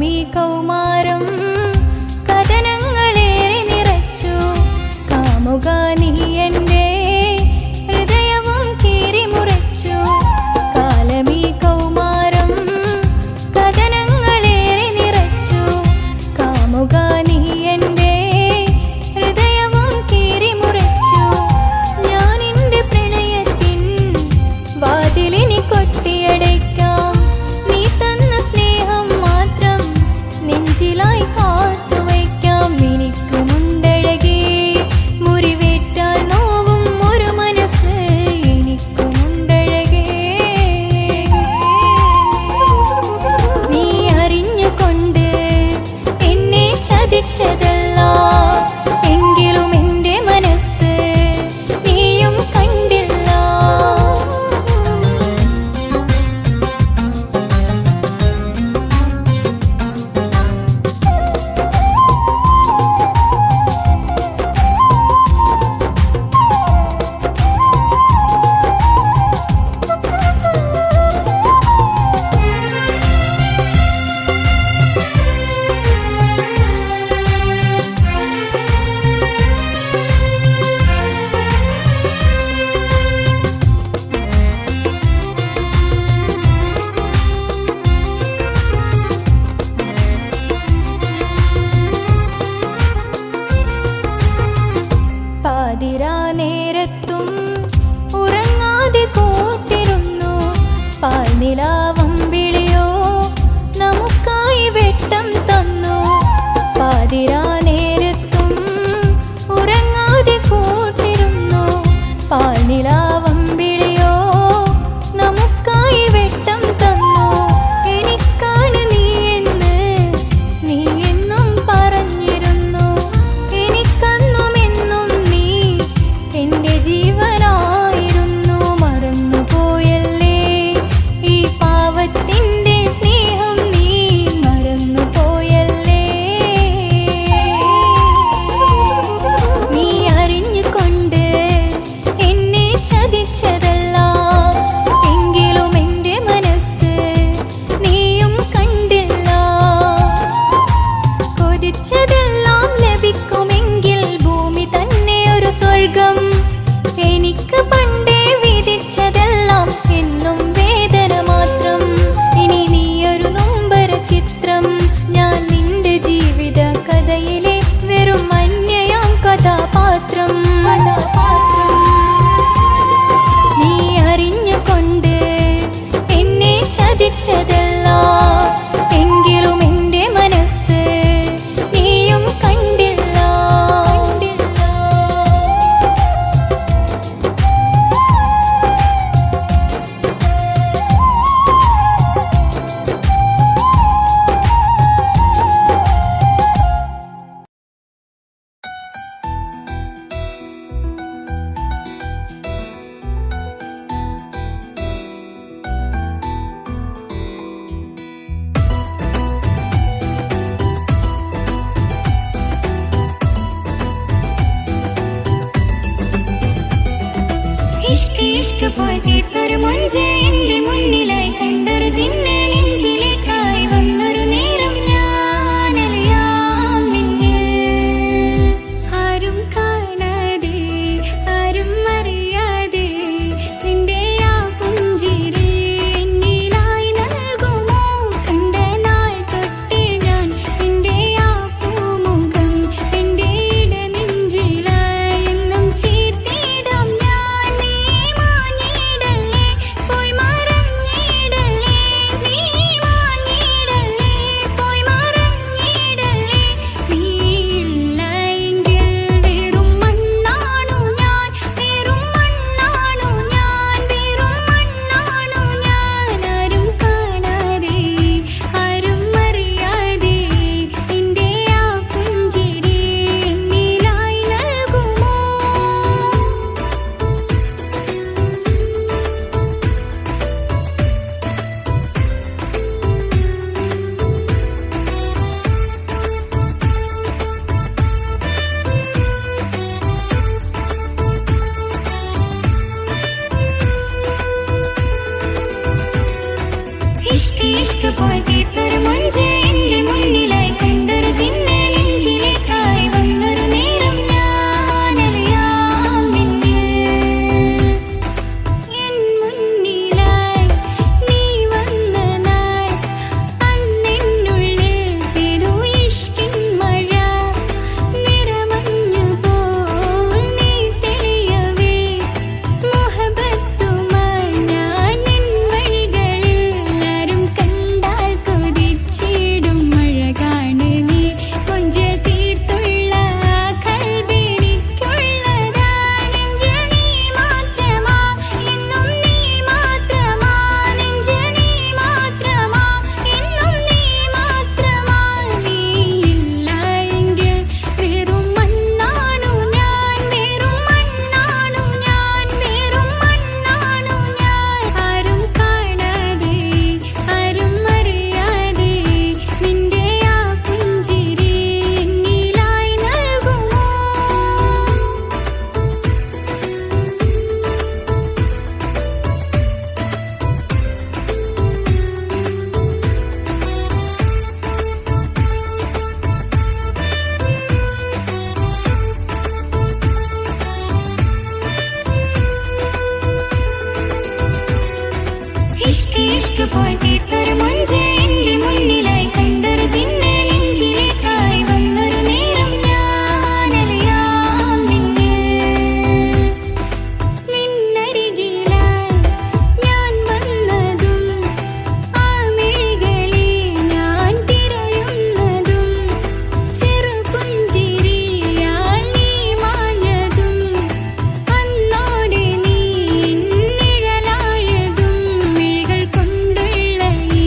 കാലമീ കൗമാരം കഥനങ്ങളേറെ നിറച്ചു. കാമുക നീ എൻ്റെ ഹൃദയവും കീറിമുറിച്ചു. കാലമീ കൗമാരം കഥനങ്ങളേറെ നിറച്ചു. കാമുക നീ എൻ്റെ ഹൃദയവും കീറിമുറിച്ചു. ഞാൻ എൻ്റെ പ്രണയത്തിൻ വാതിലിനി കൊട്ടിയടയ്ക്കാം. നീ തന്ന സ്നേഹം മാത്രം നെഞ്ചിലായി കാത്തുവയ്ക്കാം. എനിക്കുമുണ്ടഴകേ മുറിവേറ്റാൽ നോവും ഒരു മനസ്സ്. എനിക്കുമുണ്ടഴകേ നീ അറിഞ്ഞുകൊണ്ട് എന്നെ ചതിച്ചതല്ല. എങ്കിലും എൻ്റെ മനസ്സ് നീയും കണ്ടില്ല. പാതിരാ നേരത്തും ഉറങ്ങാതെ കൂട്ടിരുന്നു. പാൽനിലാവം വിളിയോ നമുക്കായി വെട്ടം തന്നു. പാതിരാ നേരത്തും ഉറങ്ങാതെ കൂട്ടിരുന്നു. പാൽനിലാവം വിളിയോ നമുക്കായി വെട്ടം തന്നു. എനിക്കാണ് നീ എന്ന് നീ എന്നും പറഞ്ഞിരുന്നു. എനിക്കന്നുമെന്നും നീ എൻ്റെ ജീവനായിരുന്നു. മറന്നുപോയല്ലേ ഈ പാവത്തിൻ്റെ സ്നേഹം. നീ മറന്നുപോയല്ലേ. നീ അറിഞ്ഞുകൊണ്ട് എന്നെ ചതിച്ചതല്ല. എങ്കിലും എൻ്റെ മനസ്സ് നീയും കണ്ടില്ല. കൊതിച്ചതെല്ലാം ലഭിക്കുമെങ്കിൽ ഭൂമി തന്നെ ഒരു സ്വർഗം. എനിക്ക് പണ്ടേ വിധിച്ചതെല്ലാം എന്നും വേദന മാത്രം. ഇനി നീയൊരു നൊമ്പര ചിത്രം. ഞാൻ നിന്റെ ജീവിത കഥയിലെ വെറും അന്യയാം കഥാപാത്രം. നീ അറിഞ്ഞുകൊണ്ട് എന്നെ ചതിച്ചതല്ല. എങ്കിലും എൻ്റെ മനസ്സ് നീയും കണ്ടില്ല. ഇഷ്ക് ഇഷ്ക് പോയി തീർത്തൊരു മൊഞ്ച് എൻ്റെ മുന്നിലായി കണ്ടൊരു ജിന്നെ നെഞ്ചിലേക്കായി വന്നൊരു നേരം ഞാൻ അലിയാം നിന്നിൽ. ആരും കാണാതെ ആരും അറിയാതെ നിന്റെ ആ പുഞ്ചിരി എന്നിലായി നൽകുമോ? കണ്ട നാൾ തൊട്ടേ ഞാൻ നിന്റെ ആ പൂമുഖം എൻ്റെ ഇടനെഞ്ചിലായി എന്നും ചേർത്തിടാം ഞാൻ. നീ മാഞ്ഞിടല്ലേ പോയി മറഞ്ഞിടല്ലേ. നീ മാഞ്ഞിടല്ലേ പോയി മറഞ്ഞിടല്ലേ. നീ ഇല്ല എങ്കിൽ വെറും മണ്ണാണു ഞാൻ. വെറും മണ്ണാണു ഞാൻ. വെറും മണ്ണാണു ഞാൻ. ആരും കാണാതെ ആരും അറിയാതെ നിന്റെ ആ പുഞ്ചിരി എന്നിലായി നൽകുമോ? ഇഷ്ക് ഇഷ്ക് പോയി തീർത്തൊരു മൊഞ്ച് എൻ്റെ മുന്നിൽ ഇഷ്ക് പോയി തീർത്തൊരു മൊഞ്ച് എന്റെ മുന്നിലായി കണ്ടൊരു ജിന്നെ നെഞ്ചിലേക്കായി വന്നൊരു നേരം ഞാനലിയാം നിന്നരികിലായി ഞാൻ വന്നതും ആ മിഴികളിൽ ഞാൻ തിരയുന്നതും ചെറുപുഞ്ചിരിയാൽ നീ മാഞ്ഞതും അന്നോടെ നീ നിഴലായതും മിഴികൾ കൊണ്ടുള്ള ഈ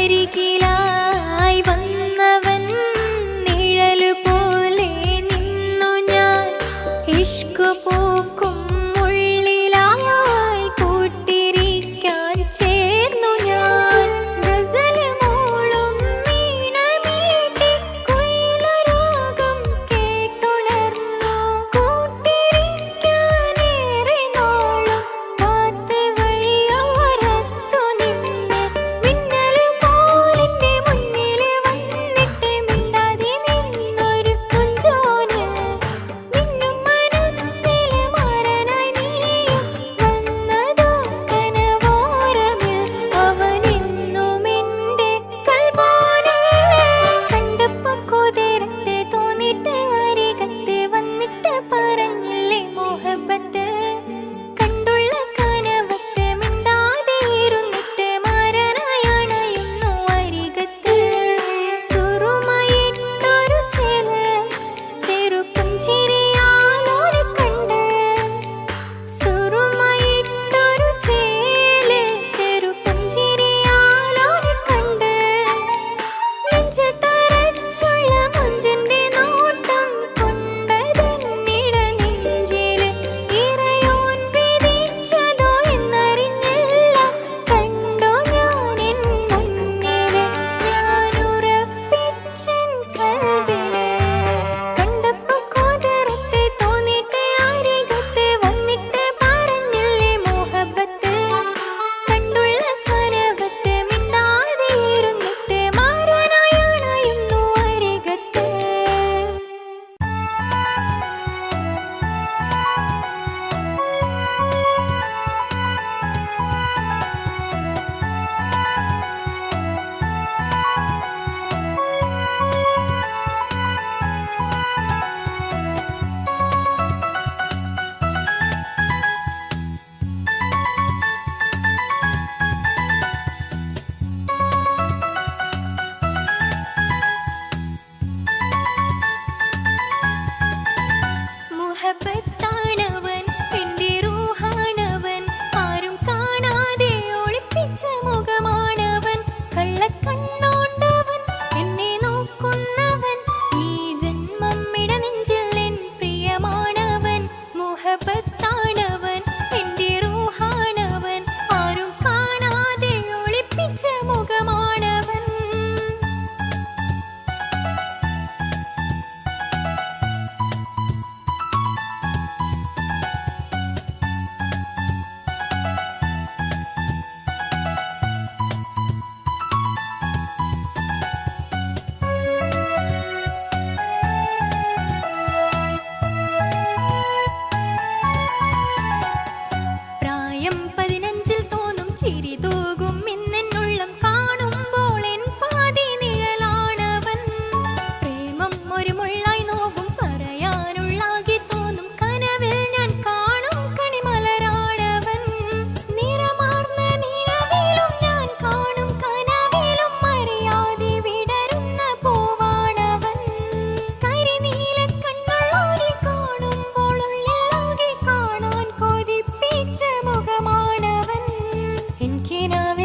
അരികിലായി വന്നവൻ നിഴലു പോലെ നിന്നു ഞാൻ ഇഷ്ക് പൂക്കും ഉള്ളിലായി കൂട്ടിരിക്കാൻ ചേർന്നു ഞാൻ ഗസല് മൂളും വീണമീട്ടി കുയിലരാഗം കേട്ടുണർന്നു കൂട്ടിരിക്കാനേറെ നാളും കാത്ത് വഴിയോരത്തു നിന്ന് മിന്നല് പോലെന്റെ മുന്നില് വന്നിട്ട് മിണ്ടാതെ നിന്നൊരു കുഞ്ചോന് മിന്നും മനസ്സില് മാറാനായി നീയും വന്നതോ കനവോരമിൽ അവനെന്നും എന്റെ കൽബാണ് കണ്ടപ്പോ കുതിരത്ത് തോന്നിട്ട് അരികത്ത് വന്നിട്ട് പറഞ്ഞില്ലേ മോഹബത്ത് കണ്ടുള്ള കനവത്ത് മിണ്ടാതെ ഇരുന്നിട്ട് മാറാനായണയുന്നു അരികത്ത് സുറുമയിട്ടൊരു ചെറുപുഞ്ചിരിയാലോര് കണ്ട് സുറുമയിട്ടൊരു ചെറുപുഞ്ചിരിയാലോര് കണ്ട് നെഞ്ചിൽ തറച്ചുള്ള മുഞ്ചിന്റെ നോട്ടം കൊണ്ടതെന്നിട നെഞ്ചില് ഇറയോൻ വിധിച്ചതോ എന്നറിഞ്ഞില്ല കണ്ടോ ഞാനെൻ മുന്നില് ഞാനുറപ്പിച്ചൻ കൽബില് കണ്ടപ്പോ കുതിരത്ത് തോന്നിട്ട് അരികത്ത് വന്നിട്ട് പറഞ്ഞില്ലേ മോഹബത്ത് കണ്ടുള്ള കനവത്ത് മിണ്ടാതെ ഇരുന്നിട്ട് മാറാനായണയുന്നു അരികത്ത് മുഹബത്താണവൻ എന്റെ റൂഹാണവൻ ആരും കാണാതെ ഒളിപ്പിച്ച മുഖമാണവൻ കള്ളക്കണ്ണോണ്ടവൻ എന്നെ നോക്കുന്നവൻ ഈ ജന്മം ഇടനെഞ്ചിൽ എൻ പ്രിയമാണവൻ മുഹബത്താണവൻ എന്റെ റൂഹാണവൻ ആരും കാണാതെ ഒളിപ്പിച്ച മുഖമാണവൻ പ്രായം 15 തോന്നും ചിരി തൂകും ഇന്നെന്നുള്ളം കാണുമ്പോൾ എൻ പാതി നിഴലാണവൻ പ്രേമം ഒരു മുള്ളായി നോവും പറയാനുള്ളാകെ തോന്നും കനവിൽ ഞാൻ കാണും കണിമലരാണവൻ നിറമാർന്ന നിലവിലും ഞാൻ കാണും കനവിലും അറിയാതെ വിടരുന്ന പൂവാണവൻ കരിനീല കണ്ണുള്ളോരെ കാണുമ്പോൾ ഉള്ളിലാകെ കാണാൻ കൊതിപ്പിച്ച മുഖമാണവൻ എനിക്കിനാവിൽ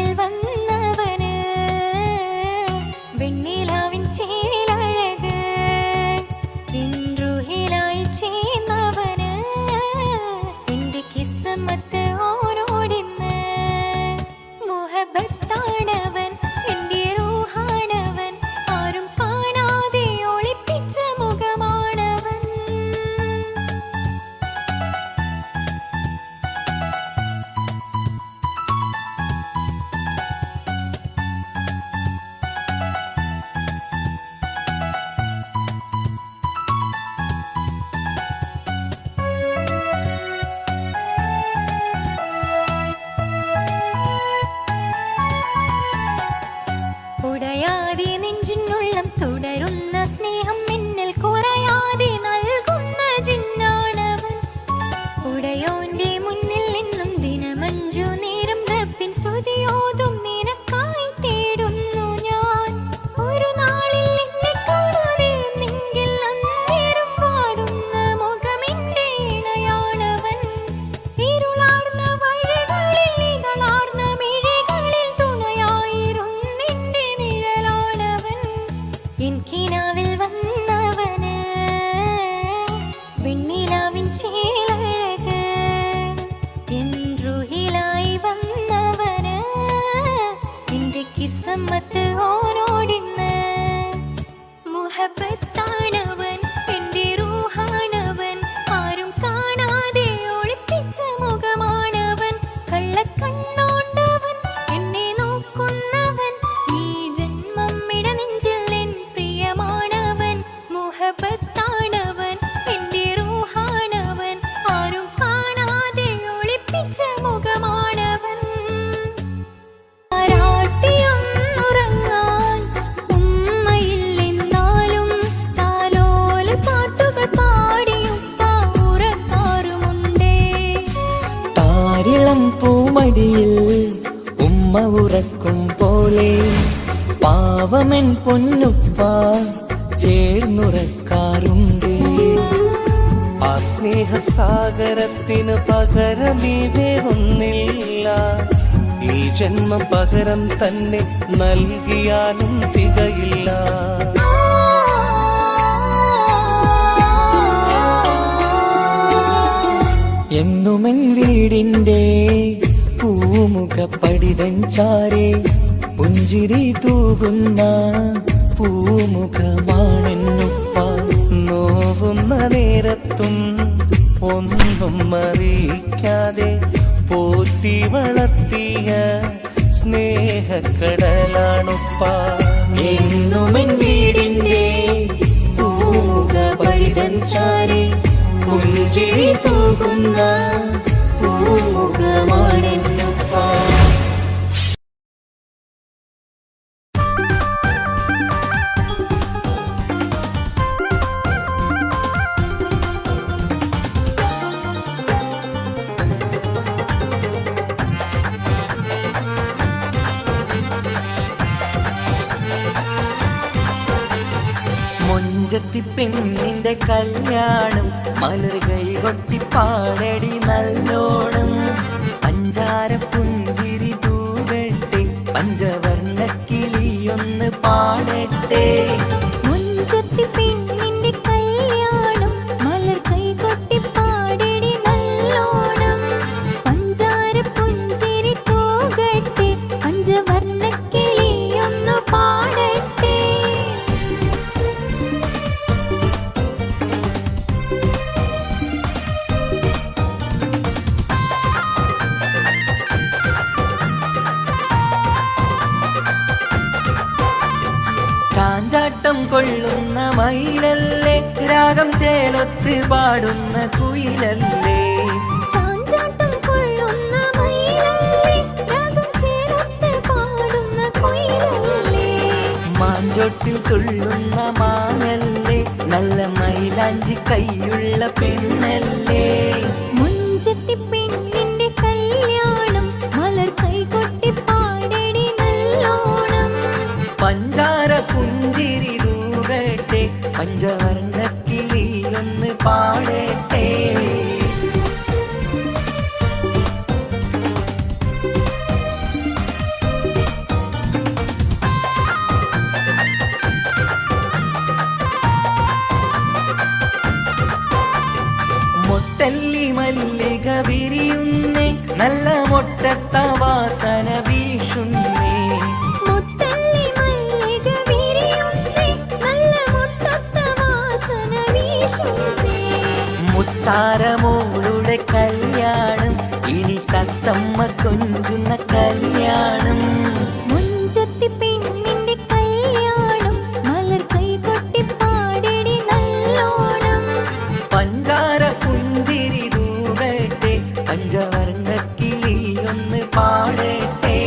കണ്ണോണ്ടവൻ എന്നെ നോക്കുന്നവൻ ഈ ജന്മം ഇടനെഞ്ചിൽ എൻ പ്രിയമാണവൻ മുഹബത്താണവൻ എന്റെ റൂഹാണവൻ ആരും കാണാതെ ഒളിപ്പിച്ച മുഖമാണവൻ ആരാട്ടിയൊന്നുറങ്ങാൻ ഉമ്മയില്ലെന്നാലും താലോല പാട്ടുകൾ പാടിയുപ്പ ഉറക്കാറുമുണ്ടേ താരിളം പൂമടിയിൽ ഉമ്മ ഉറക്കും പോലെ പാവമൻ പൊന്നുപ്പ ചേർന്നുറക്കാറുണ്ട്. ആ സ്നേഹസാഗരത്തിന് പകരമീ വേറൊന്നില്ല. ഈ ജന്മം പകരം തന്നെ നൽകിയാലും തികയില്ല. എന്നുമെൻ വീടിൻ്റെ പൂമുഖപ്പടിതൻ ചാരെ പുഞ്ചിരി തൂകുന്ന പൂമുഖമാണെന്നുപ്പ. നോവുന്ന നേരത്തും ഒന്നും അറിയിക്കാതെ പോറ്റി വളർത്തിയ സ്നേഹക്കടലാണുപ്പ. എന്നുമെൻ വീടിൻ്റെ പൂമുഖപ്പടിതൻ ചാരെ പുഞ്ചിരി തൂകുന്ന പൂമുഖമാണെന്നുപ്പ. മൊഞ്ചത്തി പെണ്ണിന്റെ കല്യാണം മലർ കൈ കൊട്ടി പാടടി നല്ലോണം. പഞ്ചാര പുഞ്ചിരി തൂകട്ടെ പഞ്ചവർണ്ണ കിളിയൊന്ന് പാടട്ടെ. മുൻകൊത്തി പെണ്ണിന്റെ കല്യാണം മലർ കൈകൊട്ടി പാടടി നല്ലോണം. പഞ്ചാര പുഞ്ചിരി തൂകട്ടെ പഞ്ചവർണ്ണ കിളിയൊന്നു പാടട്ടെ. ചാഞ്ചാട്ടം കൊള്ളുന്ന മയിലല്ലേ രാഗം ചേലൊത്ത് പാടുന്ന കുയിലല്ലേ. ചാഞ്ചാട്ടം കൊള്ളുന്ന മയിലല്ലേ രാഗം ചേർത്ത് പാടുന്ന കുയിലല്ലേ. മാഞ്ചോട്ടിൽ തുള്ളുന്ന മാനല്ലേ നല്ല മൈലാഞ്ചി കൈയുള്ള പെണ്ണല്ലേ. മുഞ്ചത്തി പെണ്ണിന്റെ കല്യാണം മലർ കൈകൊട്ടി പാടടി നല്ലോണം. പഞ്ചാര പുഞ്ചിരി തൂകട്ടെ പഞ്ചവർണ്ണ കിളിയൊന്ന് പാടട്ടെ. മൊട്ടല്ലി മല്ലിക വിരിയുന്നേ നല്ല മൊട്ടത്ത വാസന വീശുന്നേ. മുട്ടല്ലി മല്ലിക വിരിയുന്നേ നല്ല മുട്ടത്ത വാസന വീശുന്നേ. മുത്താരമോളുടെ കല്യാണം ഇനി തത്തമ്മ കൊഞ്ചുന്ന കല്യാണം. മുഞ്ചത്തി പെണ്ണിന്റെ കല്യാണം മലർ കൈകൊട്ടി പാടടി നല്ലോണം. പഞ്ചാര പുഞ്ചിരി തൂകട്ടെ പഞ്ചവർണ്ണ കിളിയൊന്ന് പാടട്ടെ.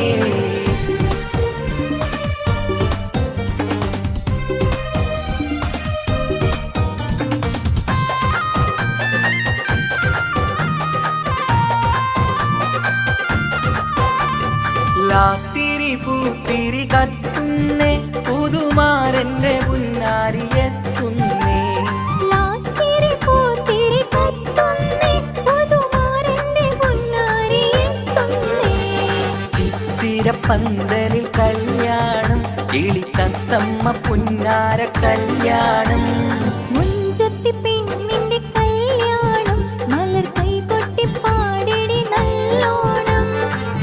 ലാത്തിരി പൂത്തിരി കത്തുന്നേ പുതുമാരന്റെ പുന്നാരിയെത്തുന്നേ. ലാത്തിരി പൂത്തിരി കത്തുന്നേ പുതുമാരന്റെ പൊന്നാരിയെത്തുന്നേ. ചിത്തിരപ്പന്തലിൽ കല്യാണം കിളി തത്തമ്മ പുന്നാര കല്യാണം. മുഞ്ചത്തി പെണ്ണിന്റെ കല്യാണം മലർ കൈകൊട്ടി പാടടി നല്ലോണം.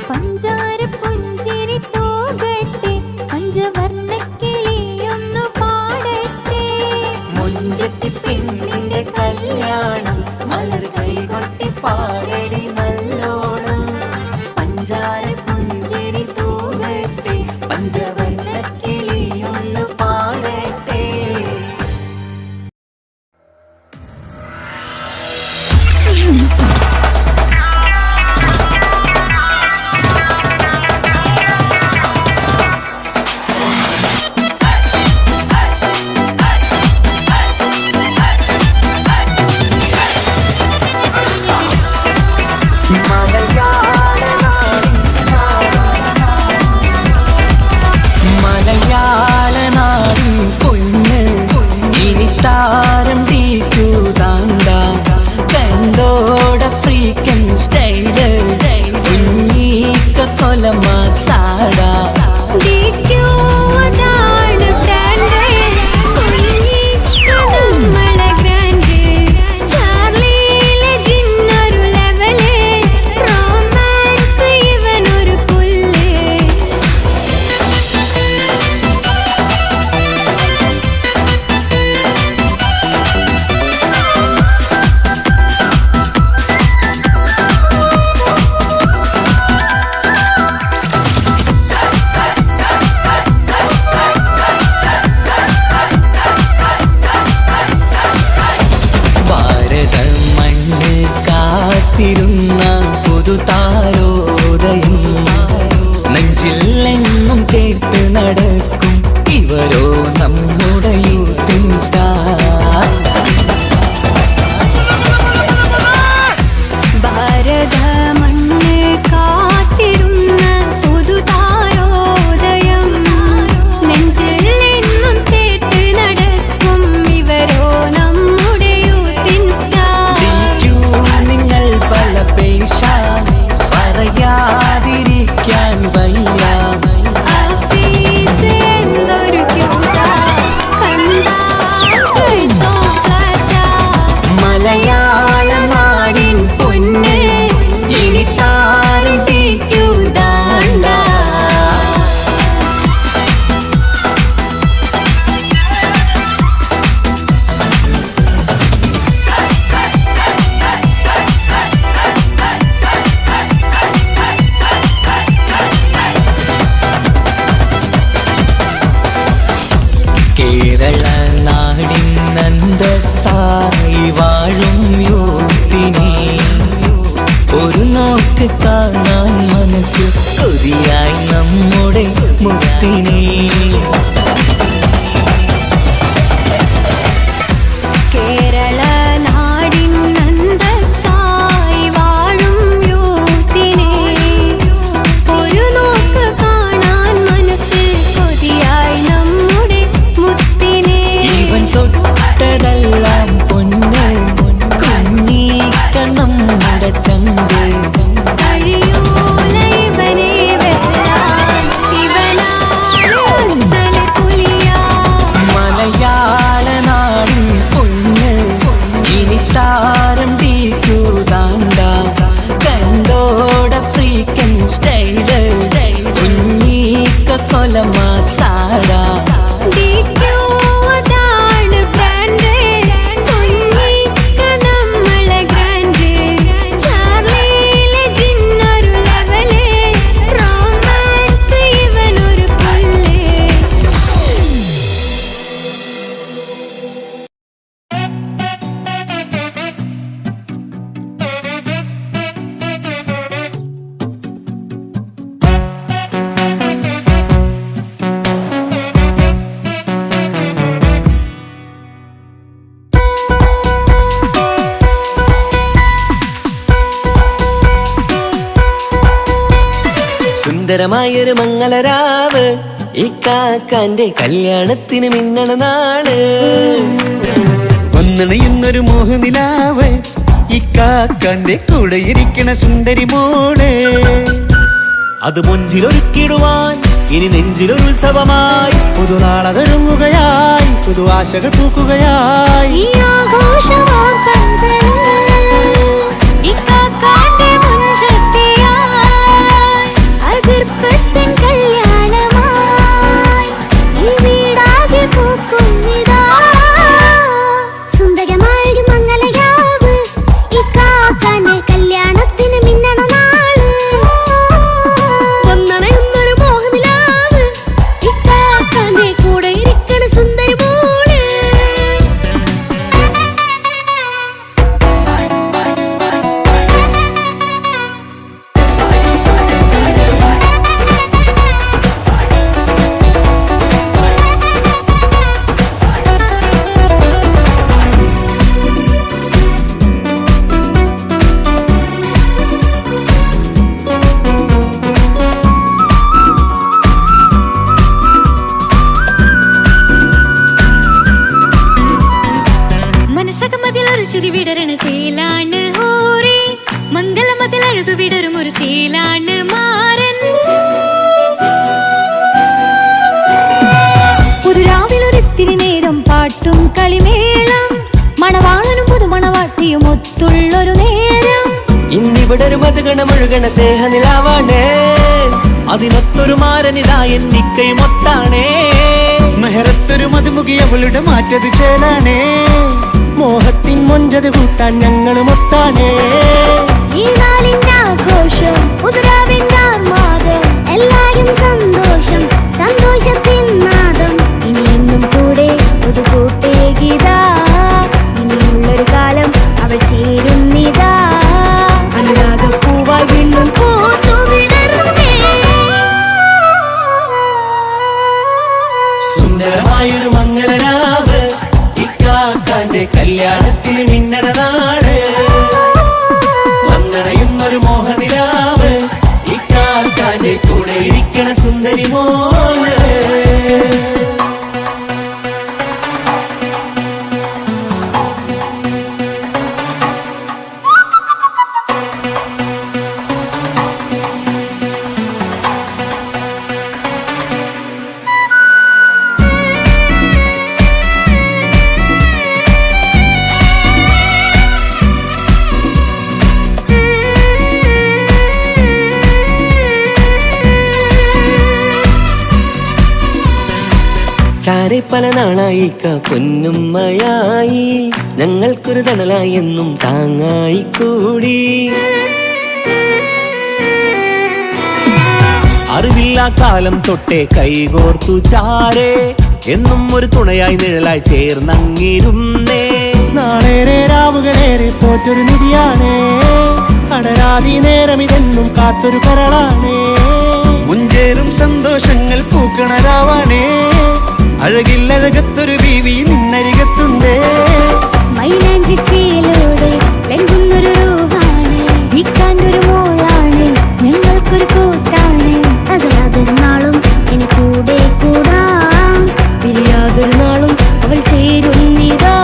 പഞ്ചാര പുഞ്ചിരി തൂകട്ടെ പഞ്ചവർണ്ണ കിളിയൊന്നു പാടട്ടെ. മുഞ്ചത്തി പെണ്ണിന്റെ കല്യാണം മലർ കൈകൊട്ടി പാടടി നല്ലോണം. പഞ്ചാര പഞ്ചവർണ്ണ കിളിയൊന്നു പാടട്ടെ. മലയാളനാടിൻ പൊന്ന് ഇനി താരം തീക്കൂതാണ്ട കണ്ടോട ഫ്രീക്കൻ സ്റ്റൈല് കുഞ്ഞീക്ക കൊല മസാട കാത്തിരുന്ന പുതുതാരോദയം നെഞ്ചില്ലെങ്ങും ചേർത്ത് നടക്കും ഇവരോ നമ്മുടെ യൂത്തിൻ സ്റ്റാർ. ഭാരത മണ്ണ് കാത്തിരുന്ന പുതുതാരോദയം നെഞ്ചിലെന്നും ചേർത്ത് നടക്കും ഇവരോ നമ്മുടെ യൂത്തിൻ സ്റ്റാർ. നിങ്ങൾ പല പേശ പറയാതിരിക്കാൻ വയ്യ. മലയാള നാടിൻ പൊന്ന് ഇനി താരം തീക്കൂതാണ്ട. കേരള നാടിൻ അന്തസ്സായി വാഴും യൂത്തിനെ ഒരു നോക്ക് കാണാൻ മനസ്സിൽ കൊതിയായി നമ്മുടെ മുത്തിനെ. കേരള നാടിൻ അന്തസ്സായി വാഴും യൂത്തിനെ ഒരു നോക്ക് കാണാൻ മനസ്സിൽ കൊതിയായി നമ്മുടെ മുത്തിനെ. ഇവൻ തൊട്ടതെല്ലാം പൊന്ന് കുഞ്ഞീക്ക നമ്മുടെ ചങ്ക്. കഴിയൂല ഇവനെ വെല്ലാൻ ഇവനാണ് അസൽ പുലിയാ. മലയാള നാടിൻ പൊന്ന് ഇനി താരം തീക്കൂതാണ്ട കണ്ടോട ഫ്രീക്കൻ സ്റ്റൈല് കുഞ്ഞീക്ക കൊല മസാട. ഡിക്യൂതാണ് ബ്രാൻഡ് കുഞ്ഞിക്ക നമ്മളെ ഗ്രാൻഡ് ചാർലിയിലെ ജിന്നൊരു ലെവല് റൊമാൻസ് ഇവനൊരു പുല്ല്. സുന്ദരമായൊരു മംഗളരാവ് ഈ കാക്കാന്റെ കല്യാണത്തിന് മിന്നണ നാള്. ഒന്നണയുന്നൊരു മോഹനിലാവ് ഈ കാക്കാന്റെ കൂടെ ഇരിക്കണ സുന്ദരി മോള്. അത് മുഞ്ചിലൊരുക്കിടുവാൻ ഇനി നെഞ്ചിലൊരുത്സവമായി പുതുനാളതൊരുങ്ങുകയായി പുതു ആശകൾ പൂക്കുകയായി. ഈ ആഘോഷമാക്കണ്ടേ ഇക്കാക്കാന്റെ മുൻചെത്തിയായി അതിർപ്പത്തിൻ കല്യാണമായി ഈ വീടാകെ പൂക്കുന്നിതാ. സുന്ദരമായൊരു മംഗളരാവ് ഇക്കാക്കാന്റെ കല്യാണത്തിന് മിന്നണ നാള്. ഒന്നണയുന്നൊരു മോഹനിലാവ് ചെറുചിരി വിടരണ ചേലാണ് ഹോറി മംഗളമതിൽ അഴകു വിടരും ഒരു ചേലാണ് മാരൻ പുതുരാവിലൊരിത്തിരി നേരം പാട്ടും കളിമേളം മണവാളനും പുതുമണവാട്ടിയും ഒത്തുള്ളൊരു നേരം ഇന്നിവിടെ ഒരു മധുഗണമൊഴുകണ സ്നേഹനിലാവാണേ അതിനൊത്തൊരു മാരനിതാ എന്നിക്കയും ഒത്താണേ മെഹറത്തൊരു മധുമുഖി അവളുടെ മാറ്റത് ചേലാണേ മോഹത്തിൻ മൊഞ്ചത് കൂട്ടാൻ ഞങ്ങളും ഒത്താണേ ഈ നാളിന്റെ ആഘോഷം പുതുരാവിന്റെ ആർമാദം എല്ലാരും സന്തോഷം സന്തോഷത്തിൻ നാദം ഇനി എന്നും കൂടെ പുതുകൂട്ടേ ഗീതാ ഇനിയുള്ളൊരു കാലം അവൾ ചേരുന്നിതാ അനുരാഗപ്പൂവായി വീണ്ടും പൂത്തുവിടരുന്നേ സുന്ദരമായൊരു മംഗളരാവ് ഇക്കാക്കാന്റെ കല്യാണത്തിന് മിന്നണ നാട് വന്നണയുന്നൊരു മോഹനിലാവ് ഇക്കാക്കാന്റെ കൂടെ ഇരിക്കണ സുന്ദരി മോള് ചാരെ പല നാളായി പൊന്നുമ്മയായി ഞങ്ങൾക്കൊരു തണലായി എന്നും താങ്ങായി കൂടി അറിവില്ലാ കാലം തൊട്ടേ കൈകോർത്തു ചാരേ എന്നും ഒരു തുണയായി നിഴലായി ചേർന്നങ്ങിരുന്നേ നാളേറെ രാവുകളേറെ പോറ്റൊരു നിധിയാണേ അടരാതി നേരം ഇതെന്നും കാത്തൊരു കരളാണേ മുഞ്ചേറും സന്തോഷങ്ങൾ പൂക്കണരാവാണേ അഴകില്ലഴകത്തൊരു ബീവി നിന്നരികത്തുണ്ടേ മൈലാഞ്ചി ചേലോടെ ലംഘുന്നൊരു രൂപാണ് ഇക്കാണ്ടൊരു മോളാണ് ഞങ്ങൾക്കൊരു കൂട്ടാണ് അകലാതൊരു നാളും ഇനി കൂടെ കൂടാം പിരിയാതൊരു നാളും അവൾ ചേരുന്നിതാ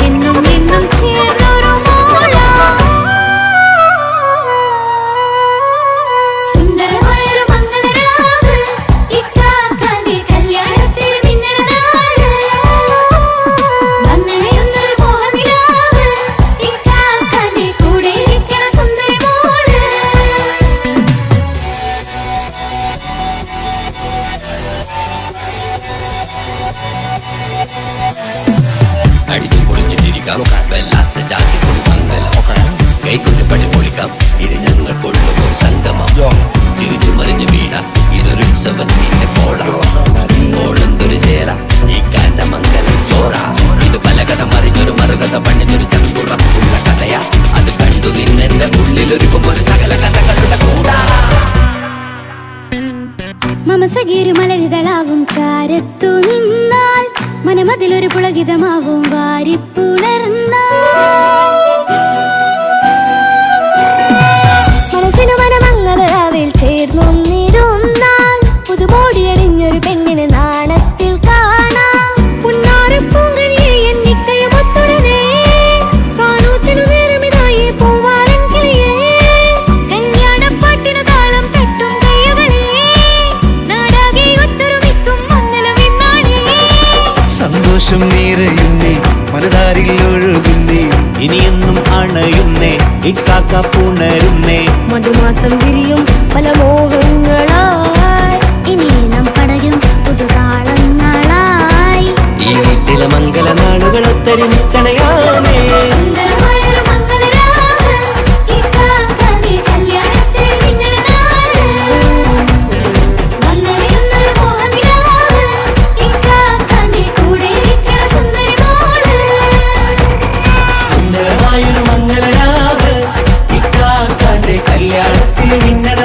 എന്നും എന്നും ചേർന്നൊരു മോളാ സുന്ദരമായൊരു മംഗളരാവ് ഇക്കാക്കാന്റെ കല്യാണത്തിന് മിന്നണ നാട് വന്നണയുന്നൊരു മോഹനിലാവ് ഇക്കാക്കാന്റെ കൂടെ ഇരിക്കണ സുന്ദരി മോള് അടിച്ചു പൊളിച്ചിട്ടിരിക്കാം വല്ലാത്ത ജാതി മംഗലം കൈകൊണ്ട് പണി പൊളിക്കാം ഇത് ഞങ്ങൾ കൊള്ളുമൊരു സംഗമം ചിരിച്ചു മറിഞ്ഞു വീണ ഇതൊരു ഉത്സവത്തിന്റെ കോളന്തൊരു ചേര ഈ കാറ്റ മംഗലം ചോറ ഇത് പലകഥ മറിഞ്ഞൊരു മറുകഥ പണിഞ്ഞൊരു ചങ്കുറപ്പുള്ള കഥയാ അത് കണ്ടു നിന്നെന്റെ ഉള്ളിലൊരുക്കും ഒരു സകല കഥകളുടെ കൂടാ മമസഗീരു മലരിതളാവും ചാരത്തു നിന്നാൽ മനമതിലൊരു പുളകിതമാവും വാരിപ്പുണർന്നാൽ മനസ്സിനു മനമംഗളരാവിൽ ചേർന്നൊന്നിരുന്നാൽ പുതുമോടിയണിഞ്ഞൊരു പെണ്ണിന് നാണത്തിൽ കാണാം പുന്നാരപ്പൂങ്കണിയെ എന്നിക്കയും ഒത്തുടനെ കാനൂത്തിനു നേരമിതായി പൂവാലൻ കിളിയേ കല്യാണപ്പാട്ടിനു താളം തട്ടും കയ്യുകളെ നാടാകെ ഒത്തൊരുമിക്കും മംഗളമെന്നാണേ സന്തോഷം നിറയുന്നേ മനതാരിൽ ഒഴുകുന്നേ ഇനിയെന്നും അണയുന്നേ ഇക്കാക്ക പുണരുന്നേ മധുമാസം വിരിയും പല മോഹങ്ങളായി ഇനി നാം പടരും പുതുതാളങ്ങളായി ഈ വീട്ടിലെ മംഗള നാളുകൾ ഒത്തൊരുമിച്ചണയാമേ സുന്ദരമായൊരു മംഗളരാവ് ഇക്കാക്കാന്റെ കല്യാണത്തിന് മിന്നണ നാട് വന്നണയുന്നൊരു മോഹനിലാവ് ഇക്കാക്കാന്റെ കൂടെ ഇരിക്കണ സുന്ദരി മോള് സുന്ദരമായൊരു മംഗളരാവ് ഇക്കാക്കാന്റെ കല്യാണത്തിന് മിന്നണ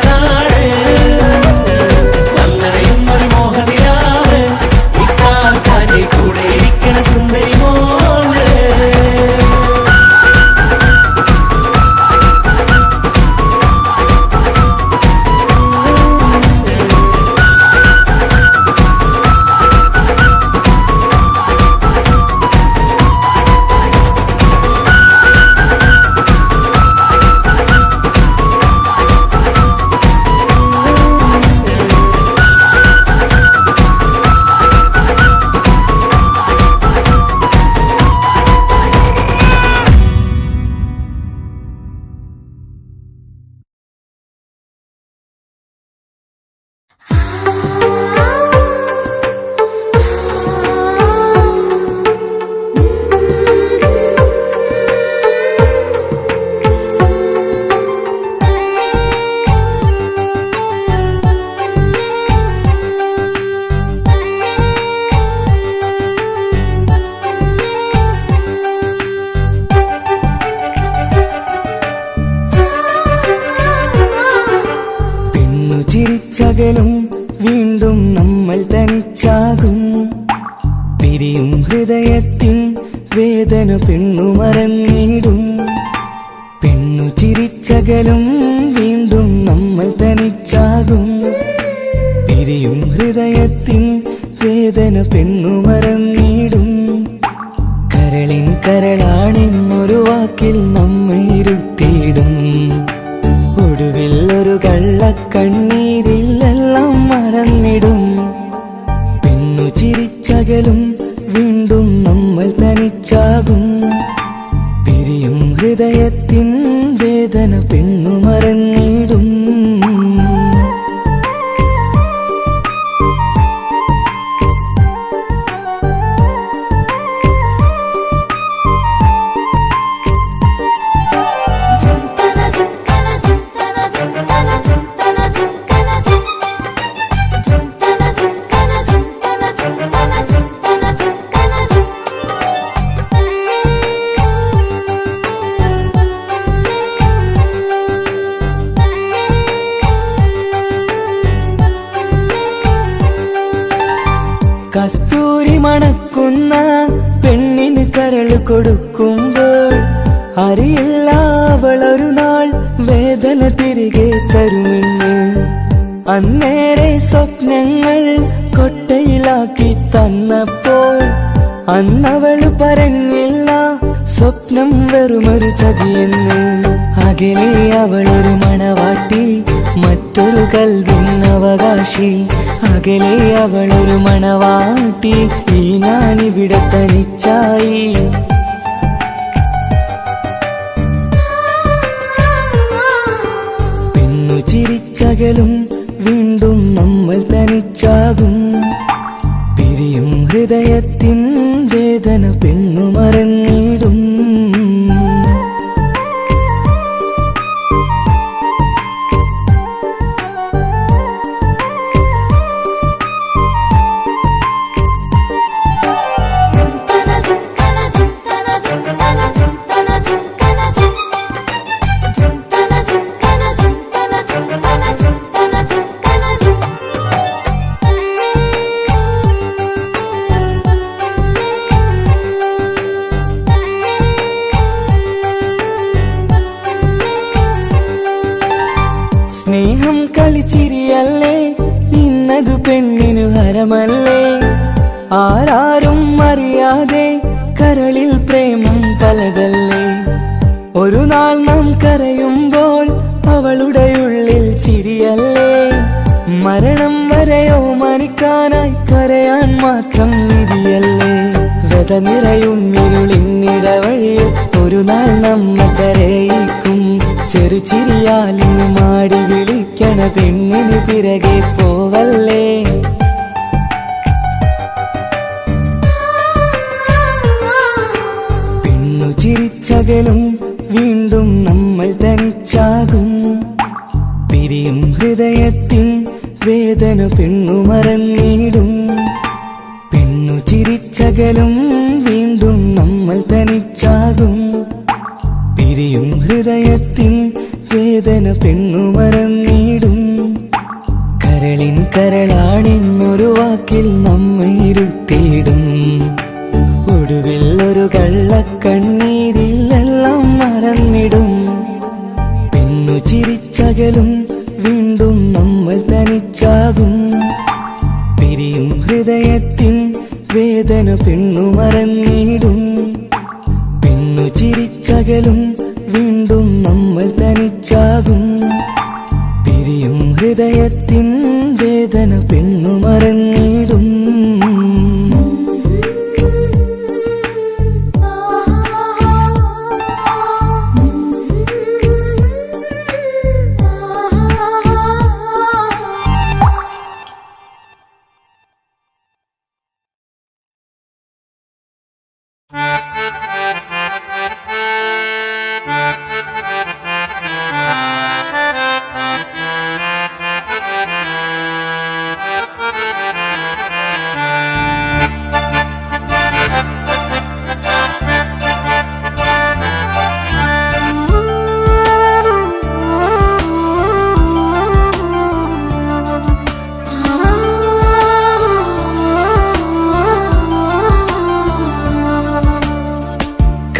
ചിരിച്ചകലും വീണ്ടും നമ്മൾ തനിച്ചാകും. പിരിയും ഹൃദയത്തിൻ വേദന പെണ്ണു മറന്നിടും. പെണ്ണു ചിരിച്ചകലും വീണ്ടും നമ്മൾ തനിച്ചാകും. പിരിയും ഹൃദയത്തിൻ വേദന പെണ്ണു മറന്നിടും. കരളിൻ കരളാണെന്നൊരു വാക്കിൽ നമ്മെ ഇരുത്തിയിടും. ഒടുവിൽ ഒരു കള്ളക്കണ്ണീരിലെല്ലാം മറന്നിടും. പെണ്ണു ചിരിച്ചകലും വീണ്ടും നമ്മൾ തനിച്ചാകും. പിരിയും ഹൃദയത്തിൻ വേദന പെണ്ണു മറന്നിടും. കസ്തൂരി മണക്കുന്ന പെണ്ണിന് കരള് കൊടുക്കുമ്പോൾ അറിയില്ല അവളൊരു നാൾ വേദന തിരികെ തരുമെന്ന്. അന്നേരെ സ്വപ്നങ്ങൾ കൊട്ടയിലാക്കി തന്നപ്പോൾ അന്നവള് പറഞ്ഞില്ല സ്വപ്നം വെറുമൊരു ചതിയെന്ന്. അകലെ അവളൊരു മണവാട്ടി, മറ്റൊരു കൽവിൻ അവകാശി. അകലെ അവളൊരു മണവാട്ടി, ഈ ഞാനിവിടെ തനിച്ചായി. പെണ്ണു ചിരിച്ചകലും വീണ്ടും നമ്മൾ തനിച്ചാകും. പിരിയും ഹൃദയത്തിൻ വേദന പെണ്ണു മറന്നിടും. സ്നേഹം കളിച്ചിരിയല്ലേ, ഇന്നതു പെണ്ണിനു ഹരമല്ലേ. ആരാരും അറിയാതെ കരളിൽ പ്രേമം പലതല്ലേ. ഒരു നാൾ നാം കരയുമ്പോൾ അവളുടെ ഉള്ളിൽ ചിരിയല്ലേ. മരണം വരെയോ മരിക്കാനായി കരയാൻ മാത്രം വിധിയല്ലേ. വ്യത നിറയും ഇരുളിന്നിടവഴിയിൽ ഒരു നാൾ നമ്മ കരയിക്കും. ചെറുചിരിയാലിന് മാടി വിളിക്കണ പെണ്ണിന് പിറകെ പോവല്ലേ. പെണ്ണു ചിരിച്ചകലും വീണ്ടും നമ്മൾ തനിച്ചാകും. പിരിയും ഹൃദയത്തിൻ വേദന പെണ്ണു മറന്നിടും. പെണ്ണു ചിരിച്ചകലും വീണ്ടും നമ്മൾ തനിച്ചാകും. പിരിയും ഹൃദയത്തിൻ വേദന പെണ്ണു മറന്നിടും. കരളിൻ കരളാണെന്നൊരു വാക്കിൽ നമ്മെ ഇരുത്തിയിടും. ഒടുവിൽ ഒരു കള്ളക്കണ്ണീരിലെല്ലാം മറന്നിടും. പെണ്ണു ചിരിച്ചകലും വീണ്ടും നമ്മൾ തനിച്ചാകും. പിരിയും ഹൃദയത്തിൻ വേദന പെണ്ണു മറന്നിടും. പെണ്ണു ചിരിച്ചകലും വീണ്ടും നമ്മൾ തനിച്ചാകും. പിരിയും ഹൃദയത്തിൻ വേദന പെണ്ണു മറന്നിടും.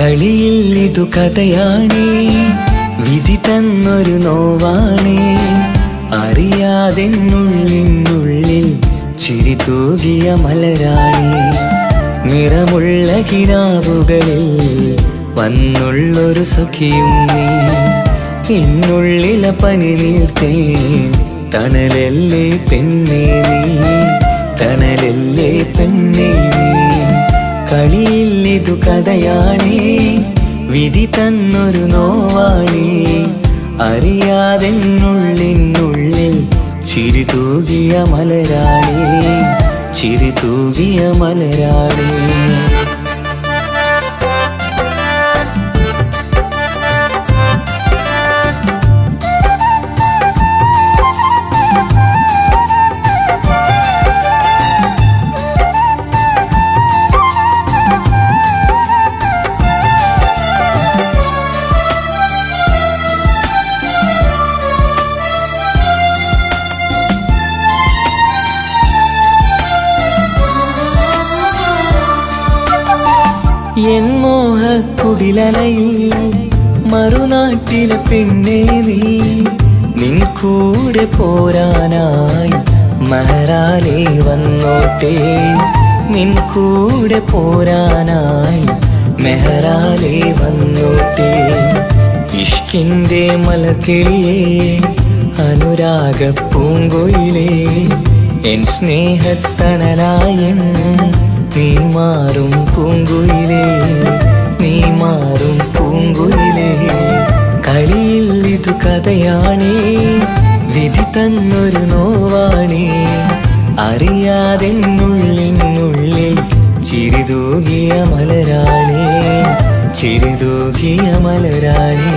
കളിയിൽ ഇതു കഥയാണേ, വിധി തന്നൊരു നോവാണേ. അറിയാതെന്നുള്ളിനുള്ളിൽ ചിരി തൂകിയ മലരാണേ. നിറമുള്ള കിനാവുകളിൽ വന്നുള്ളൊരു സഖിയും നീ. എന്നുള്ളിലെ പനി നീർത്തേൻ തണലല്ലേ പെണ്ണേ നീ, തണലല്ലേ പെണ്ണേ നീ. കളിയിൽ ഇതു കഥയാണേ, വിധി തന്നൊരു നോവാണേ. അറിയാതെന്നുള്ളിനുള്ളിൽ ചിരി തൂകിയ മലരാണേ, ചിരി തൂകിയ മലരാണേ. എൻ മോഹക്കുടിലലയിൽ മറുനാട്ടിലെ പെണ്ണേ നീ. നിൻ കൂടെ പോരാനായി മഹറാലേ വന്നോട്ടെ, നിൻ കൂടെ പോരാനായി മെഹറാലേ വന്നോട്ടെ. ഇഷ്കിൻ്റെ മലർക്കിളിയേ, അനുരാഗ പൂങ്കൊയിലേ, എൻ സ്നേഹത്തണലായൻ നീ മാറും പൂങ്കുയിലേ, നീ മാറും പൂങ്കുയിലേ. കളിയിൽ ഇതു കഥയാണേ, വിധി തന്നൊരു നോവാണേ. അറിയാതെന്നുള്ളിനുള്ളിൽ ചിരി തൂകിയ മലരാണേ, ചിരി തൂകിയ മലരാണേ.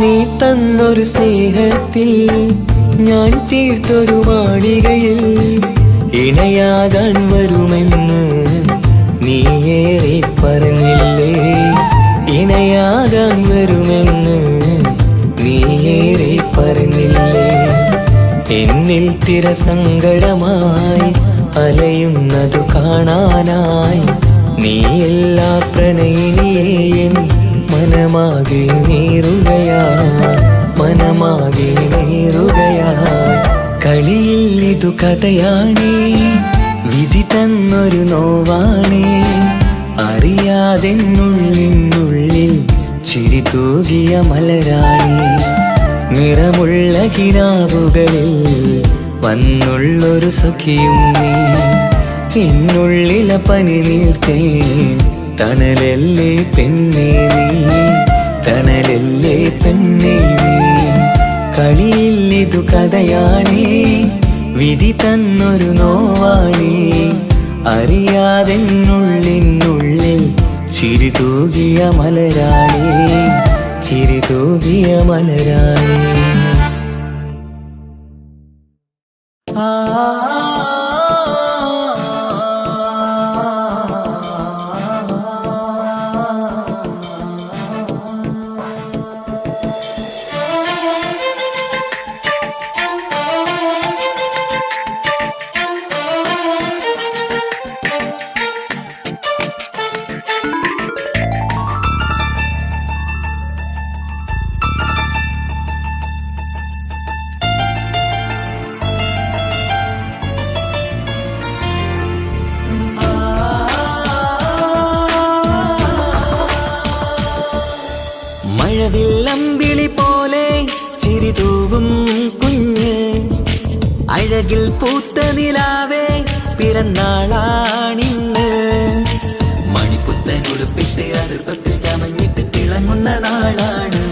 നീ തന്നൊരു സ്നേഹത്തിൽ ഞാൻ തീർത്തൊരു മാളികയിൽ ഇണയാകാൻ വരുമെന്ന് നീയേറെ പറഞ്ഞില്ലേ, ഇണയാകാൻ വരുമെന്ന് നീയേറെ പറഞ്ഞില്ലേ. എന്നിൽ തിരസങ്കടമായി അലയുന്നതു കാണാനായി നീ എല്ലാ പ്രണയിനിയേയും മനമാകെ നീറുകയാ, മനമാകെ നീറുകയാ. കളിയിൽ ഇതു കഥയാണേ, വിധി തന്നൊരു നോവാണേ. അറിയാതെന്നുള്ളിനുള്ളിൽ ചിരി തൂകിയ മലരാണേ. നിറമുള്ള കിനാവുകളിൽ വന്നുള്ളൊരു സഖിയും നീ. എന്നുള്ളിലെ പനി നീർത്തേൻ തണലല്ലേ പെണ്ണേ നീ, തണലല്ലേ പെണ്ണേ നീ. കളിയിൽ ഇതു കഥയാണേ, വിധി തന്നൊരു നോവാണേ. അറിയാതെന്നുള്ളിനുള്ളിൽ ചിരി തൂകിയ മലരാണേ, ചിരി തൂകിയ മലരാണേ. മഴവില്ലമ്പിളി പോലെ ചിരി തൂകും കുഞ്ഞ്, അഴകിൽ പൂത്ത നിലാവേ പിറന്നാളാണിന്ന്. മണിപ്പുത്തനുടുപ്പിട്ട് അത് തൊട്ട് ചമഞ്ഞിട്ട് തിളങ്ങുന്ന നാളാണ്.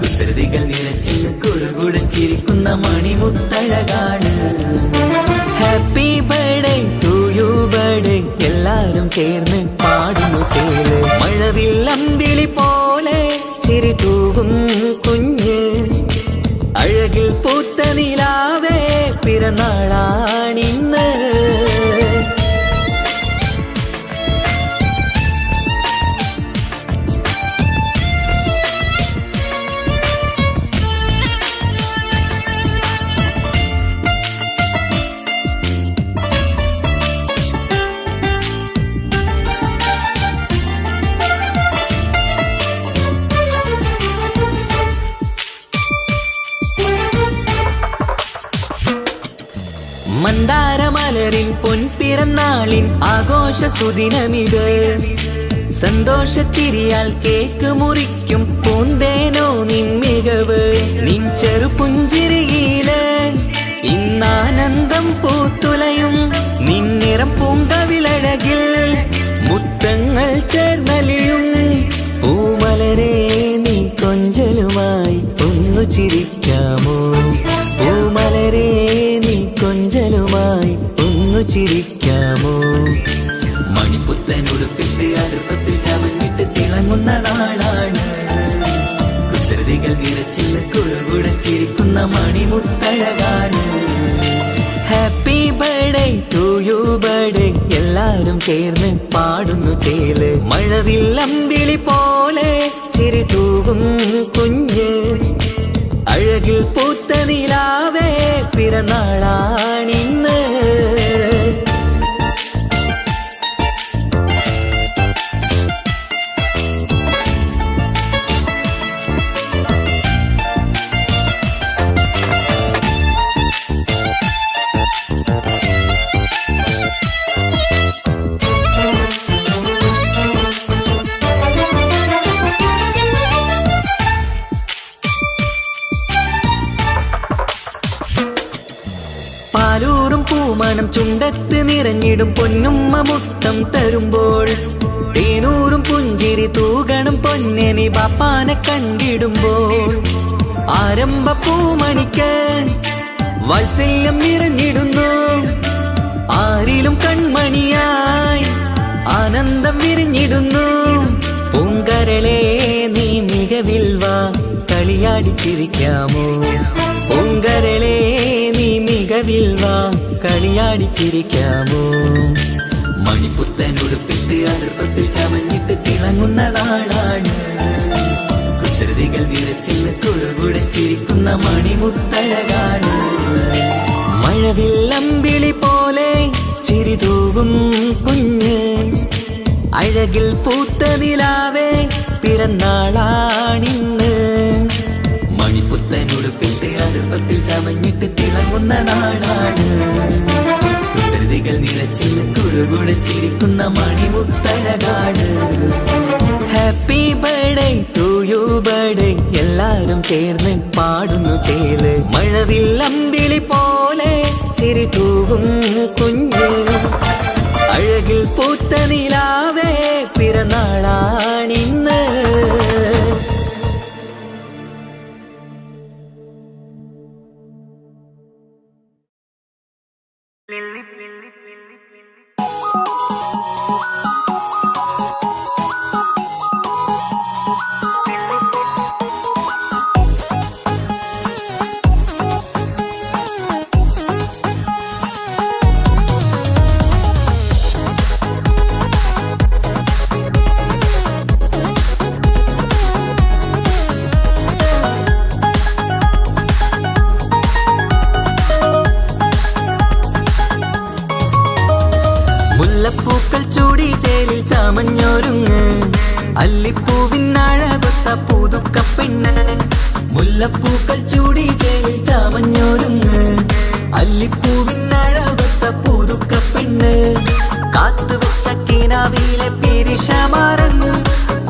കുസൃതികൾ നിറച്ചിന്ന് കുടുകുടച്ചിരിക്കുന്ന മണിമുത്തഴകാണ്. Happy birthday to you birthday എല്ലാരും ചേർന്ന് പാടുന്നു ചേല് മഴവില്ലമ്പിളി പോലെ ചിരി തൂകും കുഞ്ഞ് അഴകിൽ പൂത്ത നിലാവേ പിറന്നാളാണിന്ന് മന്ദാരമലരിൻ പൊൻപിറന്നാളിൻ ആഘോഷ സുദിനമിത് സന്തോഷച്ചിരിയാൽ കേക്ക് മുറിക്കും പൂന്തേനോ നിൻ മികവ് നിൻ ചെറുപുഞ്ചിരിയില് ഇന്നാനന്ദം പൂത്തുലയും നിന്നിറം പൂങ്കവിളഴകിൽ മുത്തങ്ങൾ ചേർന്നലിയും പൂമലരെ നീ കൊഞ്ചലുമായി ഒന്നു ചിരിക്കാമോ പൂമലരെ നീ കൊഞ്ചലുമായി ഒന്നു ചിരിക്കാമോ മണിപ്പുത്തനുടുപ്പിട്ട് അടുപ്പത്തിൽ ചമഞ്ഞിട്ട് തിളങ്ങുന്ന നാളാണ് കുസൃതികൾ വിരച്ചിൽ കുഴകുടച്ചിരിക്കുന്ന മണിമുത്തഴകാണ് happy birthday to you birthday എല്ലാരും ചേർന്ന് പാടുന്നു ചേല് മഴവില്ലമ്പിളി പോലെ ചിരി തൂകും കുഞ്ഞ് അഴകിൽ പൂത്ത നിലാവേ പിറന്നാളാണിന്ന് പാലൂറും പൂമണം ചുണ്ടത്ത് നിറഞ്ഞിടും പൊന്നുമ്മ മുത്തം തരുമ്പോൾ തേനൂറും പുഞ്ചിരി തൂകണം പൊന്നനി ബാപ്പാനെ കണ്ടിടുമ്പോൾ ആരംഭ പൂമണിക്ക് വാത്സല്യം നിറഞ്ഞിടുന്നു ആരിലും കൺമണിയായി ആനന്ദം വിരിഞ്ഞിടുന്നു പൂങ്കരളെ നീ മികവിൽ വാ കളിയാടിച്ചിരിക്കാമോ പൂങ്കരളെ നീ മികവിൽ വാ കളിയാടിച്ചിരിക്കാമോ മണിപ്പുത്തനുടുപ്പിട്ട് അടുപ്പത്തിൽ ചമഞ്ഞിട്ട് തിളങ്ങുന്ന നാളാണ് കുസൃതികൾ വിരച്ചിൽ കുഴകുടച്ചിരിക്കുന്ന മണിമുത്തഴകാണ് മഴവില്ലമ്പിളി പോലെ ചിരി തൂകും കുഞ്ഞ് അഴകിൽ പൂത്ത നിലാവേ പിറന്നാളാണിന്ന് മണിപ്പുത്തനുടുപ്പിട്ട് അടുപ്പത്തിൽ ചമഞ്ഞിട്ട് തിളങ്ങുന്ന നാളാണ് കുസൃതികൾ നിറച്ചിൽ കുഴകുടച്ചിരിക്കുന്ന മണിമുത്തഴകാണ് happy birthday to you birthday എല്ലാരും ചേർന്ന് പാടുന്നു ചേല് മഴവില്ലമ്പിളി പോലെ ചിരി തൂകും കുഞ്ഞ് അഴകിൽ പൂത്ത നിലാവേ പിറന്നാളാണിന്ന് മുല്ലപ്പൂക്കൾ ചൂടി ചേലിൽ ചാമഞ്ഞൊരുങ്ങ് അല്ലിപ്പൂവിനഴകൊത്ത പുതുക്കപ്പെണ്ണ് മുല്ലപ്പൂക്കൾ ചൂടി ചേലിൽ ചാമഞ്ഞൊരുങ്ങ് അല്ലിപ്പൂവിനഴകൊത്ത പുതുക്കപ്പെണ്ണ് കാത്തുവെച്ച കിനാവിലെ പിരിശമാരൻ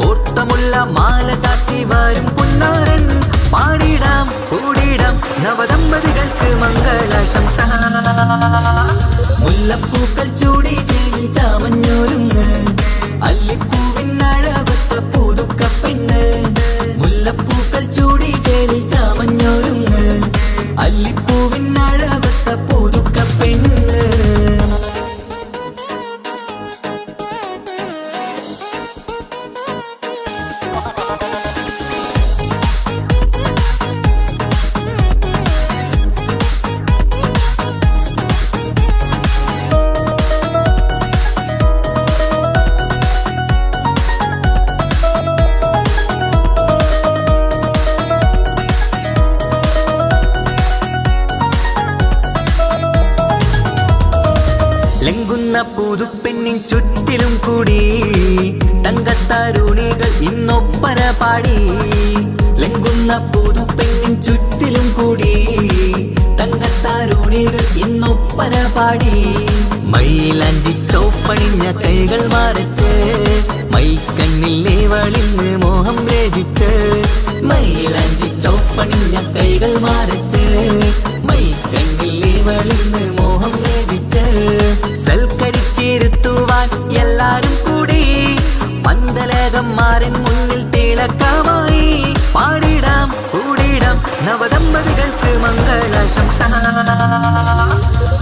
കോട്ടമുള്ള മാല ചാട്ടി വരും പുന്നാരൻ പാടിടാം കൂടിടാം നവദമ്പതികൾക്ക് മംഗളാശംസ മുല്ലപ്പൂക്കൾ ചൂടി ചേലി ചാമഞ്ഞൊരുങ്ങ് അല്ലിപ്പൂവിനഴകൊത്ത പുതുക്കപ്പെണ്ണ് മുല്ലപ്പൂക്കൾ ചൂടി ചേലി ചാമഞ്ഞൊരുങ്ങ് അല്ലിപ്പൂവിനഴകൊത്ത പുതുക്കപ്പെണ്ണ് ലെങ്കുന്ന പുതുപ്പെണ്ണിൻ ചുറ്റിലും കൂടി തങ്കത്താരുണികൾ ഇന്നൊപ്പന പാടി. ലെങ്കുന്ന പുതുപ്പെണ്ണിൻ ചുറ്റിലും കൂടി തങ്കത്താരുണികൾ ഇന്നൊപ്പന പാടി. മൈലാഞ്ചി ചോപ്പണിഞ്ഞ കൈകൾ മറച്ച് മൈക്കണ്ണിലേവളിന്ന് മോഹം രചിച്ച്. മൈലാഞ്ചി ചോപ്പണിഞ്ഞ കൈകൾ മറച്ച് മൈക്കണ്ണിലേവളിന്ന് മോഹം രചിച്ച്. സൽക്കരിച്ചിരുത്തുവാൻ എല്ലാരും കൂടി മന്ദലകന്മാരൻ മുന്നിൽ തിളക്കമായി. പാടിടാം കൂടിടാം നവദമ്പതികൾക്ക് മംഗളാശംസ.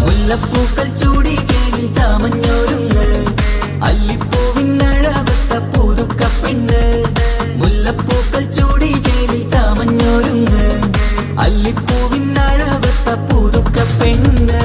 മുല്ലപ്പൂക്കൾ ചൂടി ചേരിൽ ചാമഞ്ഞൊരുങ്ങ് അല്ലിപ്പൂവിനഴകൊത്ത പുതുക്കപ്പെണ്ണ്. മുല്ലപ്പൂക്കൾ ചൂടി ചേരിൽ ചാമഞ്ഞൊരുങ്ങ് അല്ലിപ്പൂവിനഴകൊത്ത പുതുക്കപ്പെണ്ണ്.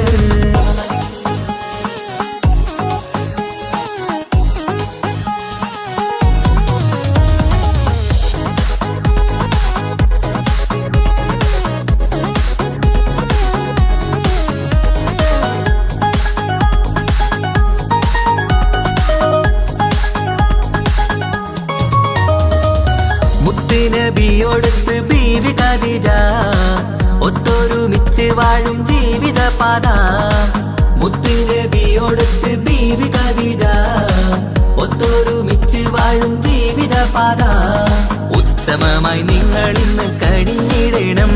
നബിയോടൊത്ത് ബീവി ഖദീജ ഒത്തൊരുമിച്ച് വാഴും ജീവിത പാത. മുത്തുനബിയോടൊത്ത് ബീവി ഖദീജ ഒത്തൊരുമിച്ച് വാഴും ജീവിത പാത. ഉത്തമമായി നിങ്ങൾ ഇന്ന് കഴിഞ്ഞിടണം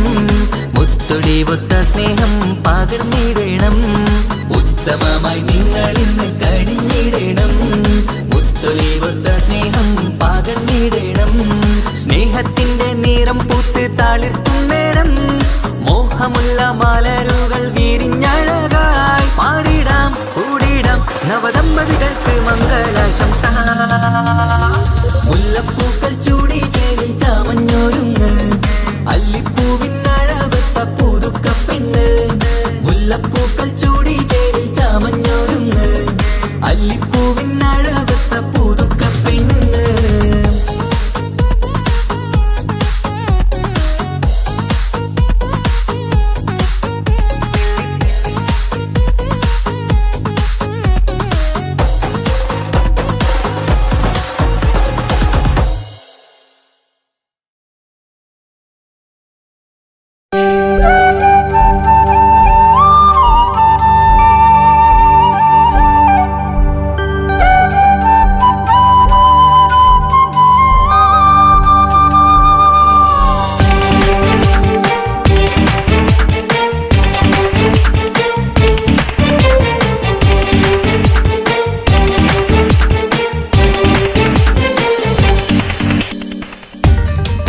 മുത്തൊടിവൊത്ത സ്നേഹം പകർന്നിടണം. ഉത്തമമായി നിങ്ങൾ ഇന്ന് കഴിഞ്ഞിടണം മുത്തൊടിവൊത്ത സ്നേഹം പകർന്നിടണം. സ്നേഹത്തിന്റെ നിറം പൂത്ത് താളിർത്തും നേരം മോഹമുള്ള മലരുകൾ വിരിഞ്ഞഴകായി. പാടിടാം കൂടിടാം നവദമ്പതികൾക്ക് മംഗളാശംസ. മുല്ലപ്പൂക്കൾ ചൂടി ചേരിൽ ചാമഞ്ഞൊരുങ്ങ് അല്ലിപ്പൂവിനഴകൊത്ത പുതുക്കപ്പെണ്ണ്. മുല്ലപ്പൂക്കൾ ചൂടി ചേരിൽ ചാമഞ്ഞൊരുങ്ങ് അല്ലിപ്പൂവിനഴകൊത്ത പുതുക്കപ്പെണ്ണ്.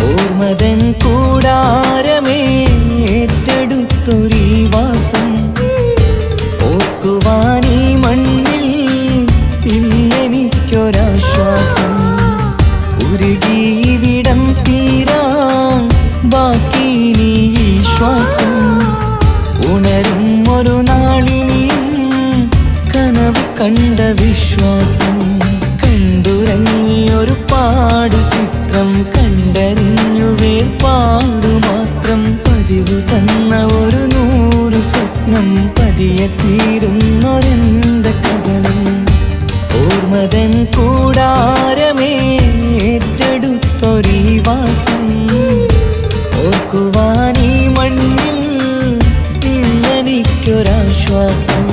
ഓർമ്മതൻ കൂടാരമേ ഏറ്റെടുത്തൊരീ വാസം. ഓർക്കുവാനീ മണ്ണിൽ ഇല്ലെനിക്കൊരാശ്വാസം. ഉരുകിവിടം തീരാൻ ബാക്കി നീ ഈ ശ്വാസം. ഉണരും ഒരു നാളിനിയും കനവ് കണ്ട വിശ്വാസം. കണ്ടുറങ്ങിയൊരു പാടു ചിത്രം കണ്ടറിഞ്ഞു വേർപാടു മാത്രം. പതിവ് തന്ന ഒരു 100 സ്വപ്നം പതിയെ തീരുന്നൊരെന്റെ കഥനം. ഓർമ്മതൻ കൂടാരമേ ഏറ്റെടുത്തൊരീ വാസം. ഓർക്കുവാനീ മണ്ണിൽ ഇല്ലെനിക്കൊരാശ്വാസം.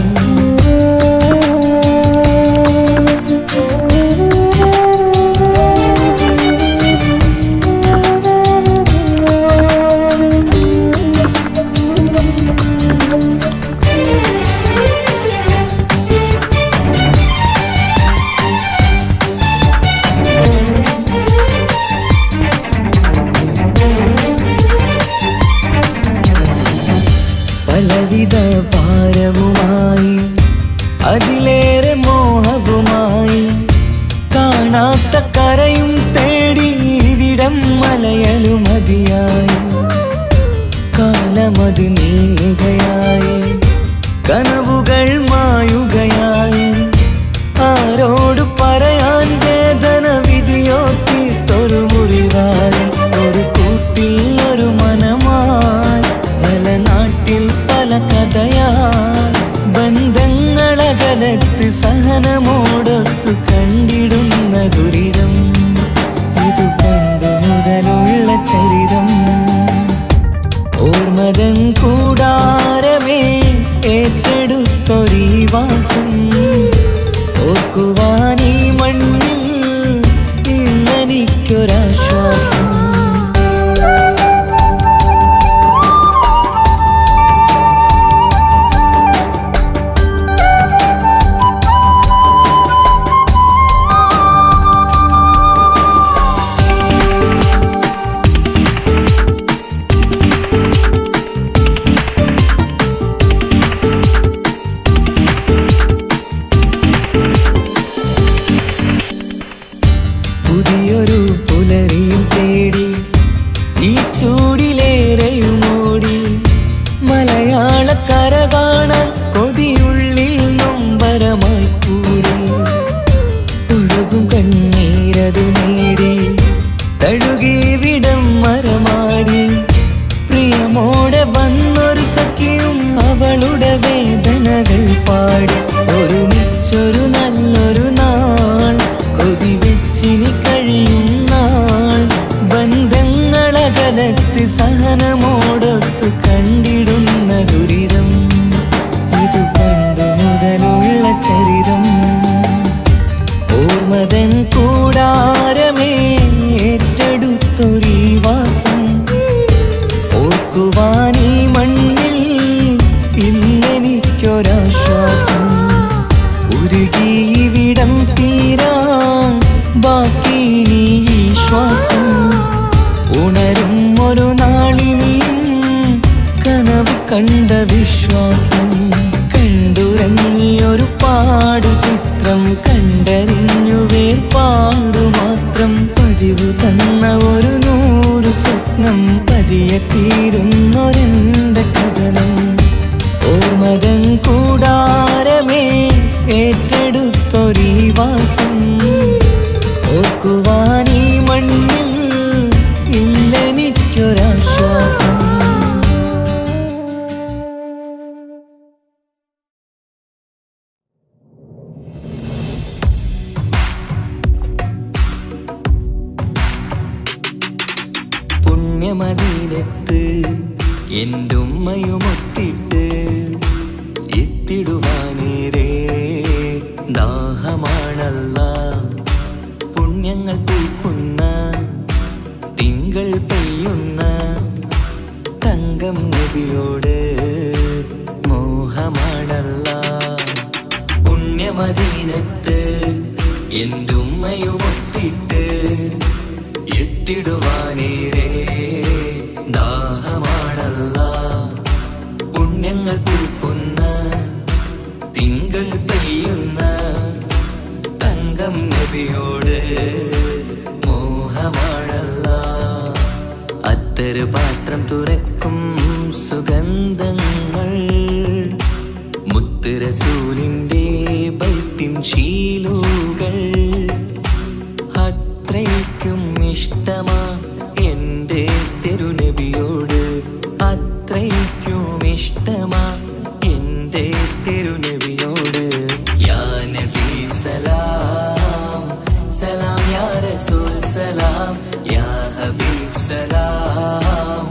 പലവിധ ഭാരവുമായി അതിലേറെ മോഹവുമായി കാണാത്ത കരയും തേടി ഇവിടം മലയലുമതിയായി. കാലമത് നീങ്ങുകയായി കനവുകൾ മായുകയായി. ആരോട് പറയാൻ വേദന വിധിയോ തീർത്തൊരു മുറിവായി. ഒരു കൂട്ടിൽ ഒരു മനമായി പല നാട്ടിൽ പല കഥയായി. ബന്ധങ്ങളകലത്ത് സഹ ഇല്ലെനിക്കൊരാശ്വാസം. പുതിയൊരു പുലരിയും തേടി ഈ ചൂടിലേറെയുമോടി മലയാളക്കര കാണാൻ കൊതിയുള്ളിൽ നൊമ്പരമായി കൂടി. ഒഴുകും കണ്ണീരതു നേടി തഴുകിവിടം മരമാടി. പ്രിയമോടെ വന്നൊരു സഖിയും അവളുടെ വേദനകൾ പാടി. ഒരുമിച്ചൊരു നല്ലൊരു നാൾ കൊതി വെച്ചിനി കഴിയും നാൾ. ബന്ധങ്ങളകലത്ത് സഹനമോടൊത്തു കണ്ടിടുന്ന ദുരിതം ഇതു പണ്ടു മുതലുള്ള ചരിതം. ഓർമ്മതൻ കൂടാരമേ ഏറ്റെടുത്തൊരീ വാസം. ഓർക്കുവാനീ മണ്ണിൽ ഇല്ലെനിക്കൊരാശ്വാസം. ഉരുകിയിവിടം തീരാൻ ബാക്കി നീ ഈ ശ്വാസം. ഉണരും ഒരു നാളിനിയും കനവ് കണ്ട വിശ്വാസം. കണ്ടുറങ്ങിയൊരു പാടു ചിത്രം കണ്ടറിഞ്ഞു വേർപാടു മാത്രം. പതിവ് തന്ന ഒരു 100 സ്വപ്നം പതിയെ തീരുന്നൊരെന്റെ കഥനം. ഓർമ്മതൻ കൂടാരമേ ഏറ്റെടുത്തൊരീ വാസം. ഓർക്കുവാനീ മണ്ണിൽ ഇല്ലെനിക്കൊരാശ്വാസം. പുണ്യമദീനത്ത് എൻ്റെ ഉമ്മയുമൊത്തിട്ട് എത്തിടുവാനേരേ ദാഹമാണല്ലാ. പുണ്യങ്ങൾ പൂക്കുന്ന തിങ്കൾ പെയ്യുന്ന തങ്കം നബിയോട് മോഹമാണല്ലാ. പുണ്യമദീനത്ത് എൻ്റെ ഉമ്മയുമൊത്തിട്ട് എത്തിടുവാനേരേ ദാഹമാണല്ലാ. പുണ്യങ്ങൾ പൂക്കുന്ന തിങ്കൾ പെയ്യുന്ന തങ്കം നബിയോട് മോഹമാണല്ലാ. അത്തര് പാത്രം തുറക്കും സുഗന്ധങ്ങൾ മുത്ത് റസൂലിൻ്റെ ബൈത്തിൻ ശീലുകൾ. അത്രയ്ക്കും ഇഷ്ടമാ എൻ്റെ തിരുനബിയോട്. അത്രയ്ക്കും ഇഷ്ടമാ എൻ്റെ തിരുനബിയോട്. യാ നബി സലാം സലാം യാ റസൂൽ സലാം യാ ഹബീബ് സലാം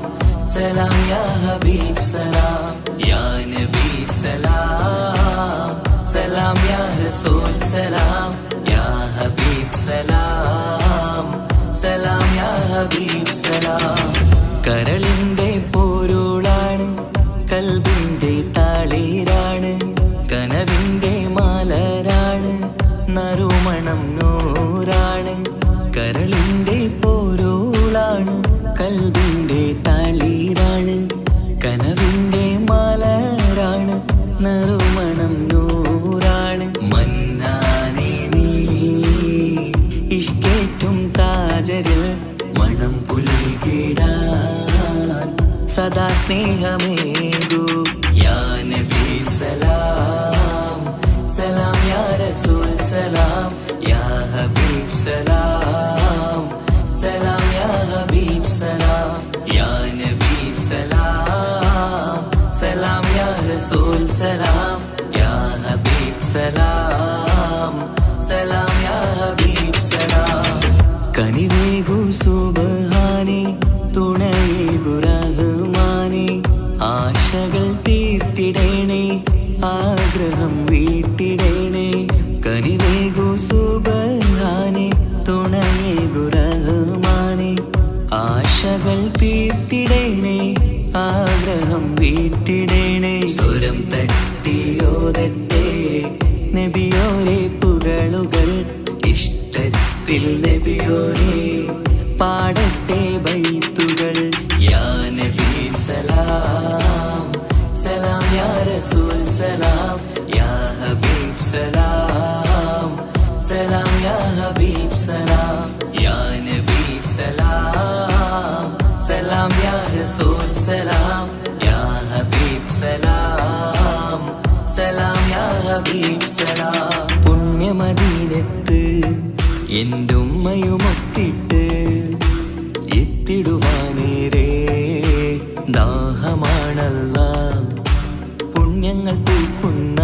സലാം യാ ഹബീബ് സലാം യാ നബി സലാം സലാം യാ റസൂൽ സലാം യാ ഹബീബ് സലാം സലാം യാ ഹബീബ് സലാം. കരളിൻ്റെ പോരുളാണ് കൽബിൻ്റെ താളീരാണ്. കനവിൻ്റെ മാലരാണ് നറുമണം നൂറാണ്. കരളിൻ്റെ പോരുളാണ് കൽബിൻ്റെ താളീരാണ്. കനവിൻ്റെ മാലരാണ് നറുമണം നൂറാണ്. മന്നാനേ നീ ഇഷ്കേറ്റും താജരിൽ മണം പുൽകിടാൻ സദാ സ്നേഹമേകൂ. യാ നബി സലാം സലാം യാ റസൂൽ സലാം യാ ഹബീബ് സലാം സലാം യാ ഹബീബ് സലാം യാ നബി സലാം സലാം യാ റസൂൽ സലാം യാ ഹബീബ് സലാം സലാം യാ ഹബീബ് സലാം. കനിവേകു സുബ്ഹാനേ തുണയേകു റഹ്മാനേ. ആശകൾ തീർത്തിടേണേ ആഗ്രഹം വീട്ടിടേണേ. കനിവേകു സുബ്ഹാനേ തുണയേകു റഹ്മാനേ. ആശകൾ തീർത്തിടേണേ ആഗ്രഹം വീട്ടിടേണേ സ്വരം തട്ടിയോരട്ടെ നബിയോരെ പുകളുകൾ ഇഷ്ടത്തിൽ നബിയോരെ പാടട്ടെ ബൈത്തുകൾ യാ നബി സലാം സലാം യാ റസൂൽ സലാം യാ ഹബീബ് സലാം സലാം യാ ഹബീബ് സലാം യാ നബി സലാം സലാം യാ റസൂൽ സലാം യാ ഹബീബ് സലാം സലാം യാ ഹബീബ് സലാം പുണ്യമദീനത്ത് എൻ്റെ ഉമ്മയുമൊത്തിട്ട് എത്തിടുവാനേരേ ദാഹമാണല്ല പുണ്യങ്ങൾ പൂക്കുന്ന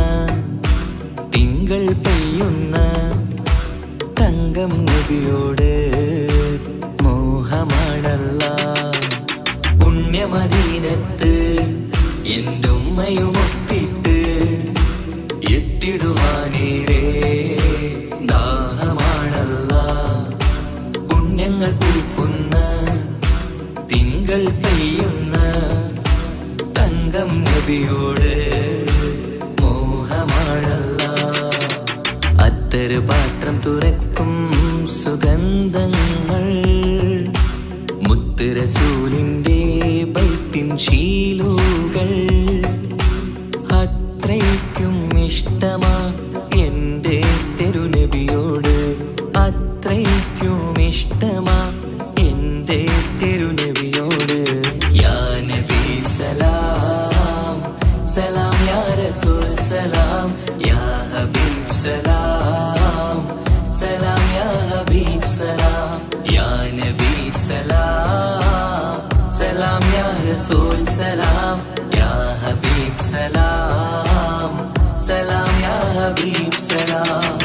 തിങ്കൾ പെയ്യുന്ന തങ്കം നബിയോട് മോഹമാണല്ല പുണ്യമദീനത്ത് എൻ്റെ ഉമ്മയുമൊത്തിട്ട് എത്തിടുവാനേരേ ദാഹമാണല്ല പുണ്യങ്ങൾ പൂക്കുന്ന തിങ്കൾ പെയ്യുന്ന തങ്കം നബിയോട് മോഹമാണല്ല അത്തര് പാത്രം തുറക്കും സുഗന്ധങ്ങൾ മുത്ത് റസൂലിന്റെ ബൈത്തിൻ ശീലുകൾ അത്രയ്ക്കും ഇഷ്ടമാ എൻ്റെ തിരുനബിയോട് അത്രയ്ക്കും ഇഷ്ടമാ എൻ്റെ തിരുനബിയോട് യാ നബി സലാം സലാം യാ റസൂൽ സലാം യാ ഹബീബ് സലാം സലാം യാ ഹബീബ് സലാം യാ നബി സലാം സലാം യാ റസൂൽ സലാം യാ ഹബീബ് സലാം സലാം യാ ഹബീബ് സലാം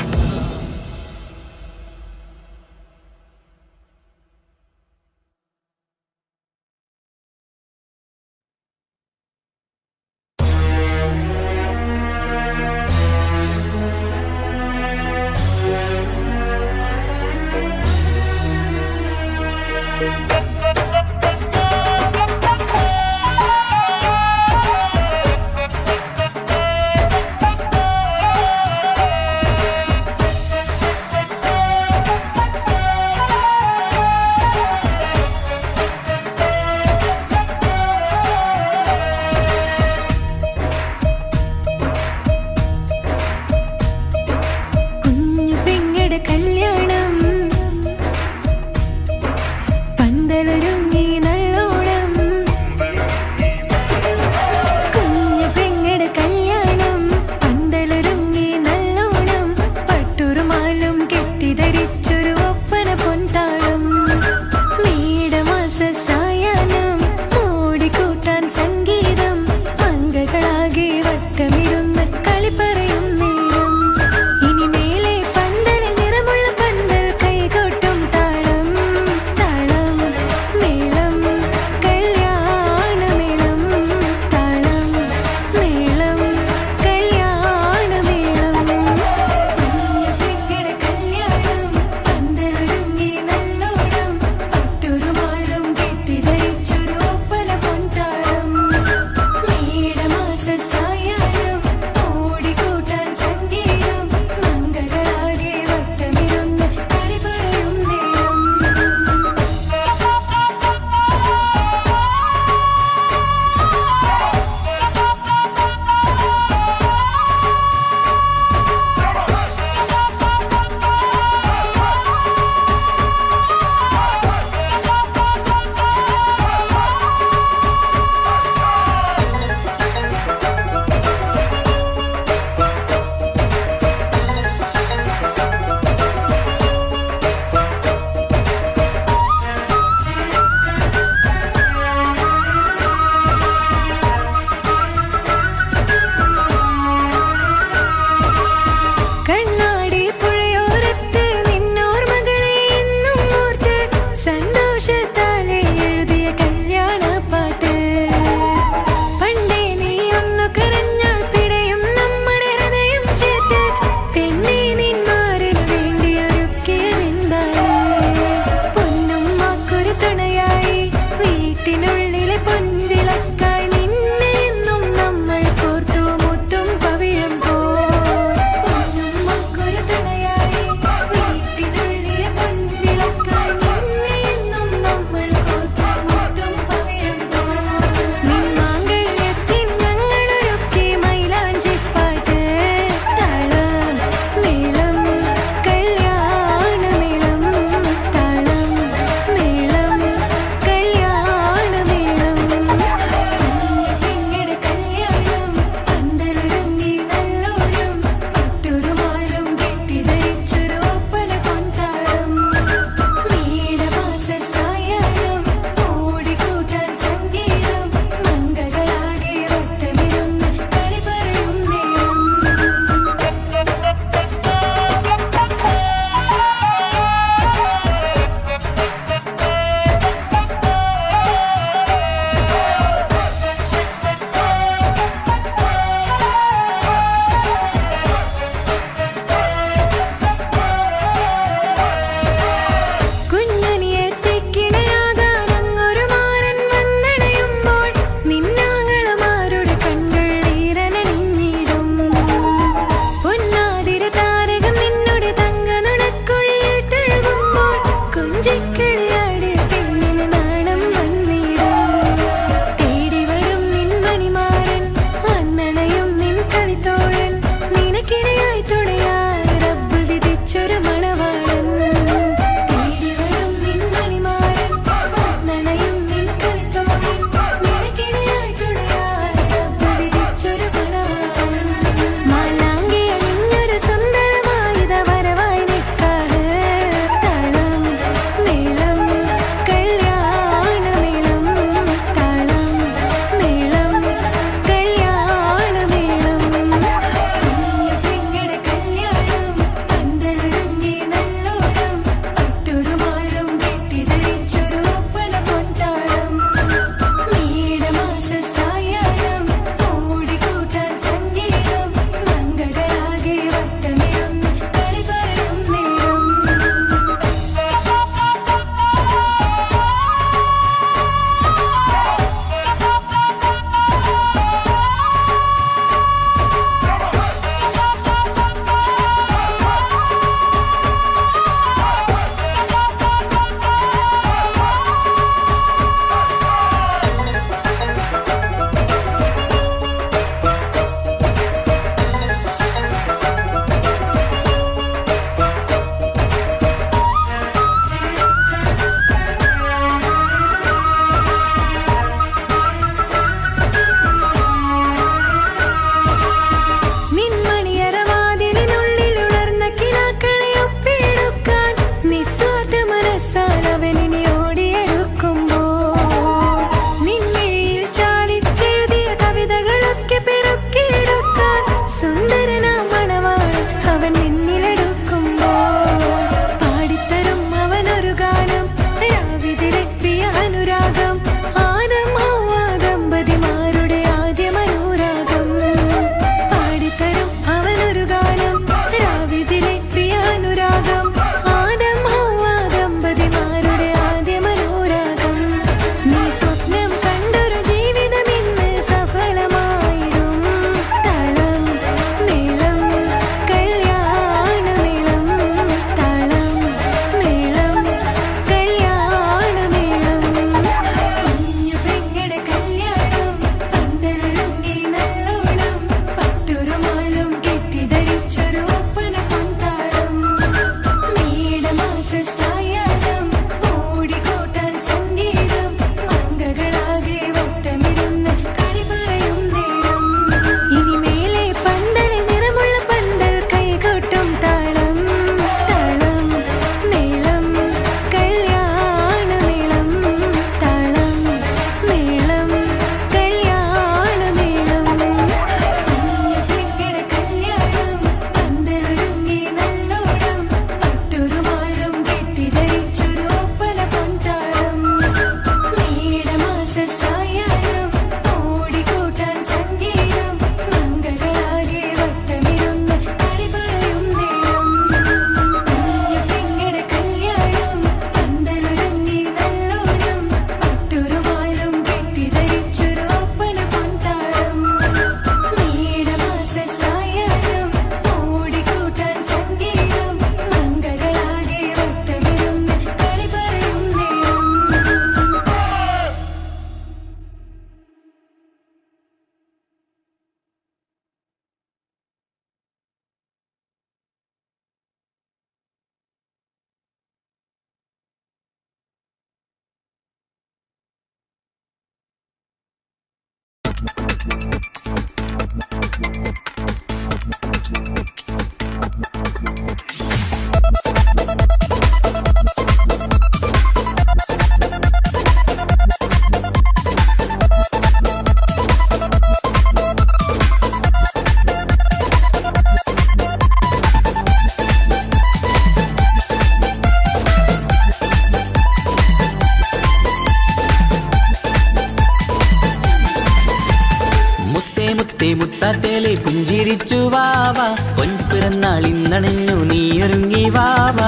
മുത്താട്ടേലെ പുഞ്ചിരിച്ചു വാവ പൊൻപിറന്നാൾ ഇന്നണഞ്ഞു നീയൊരുങ്ങി വാവ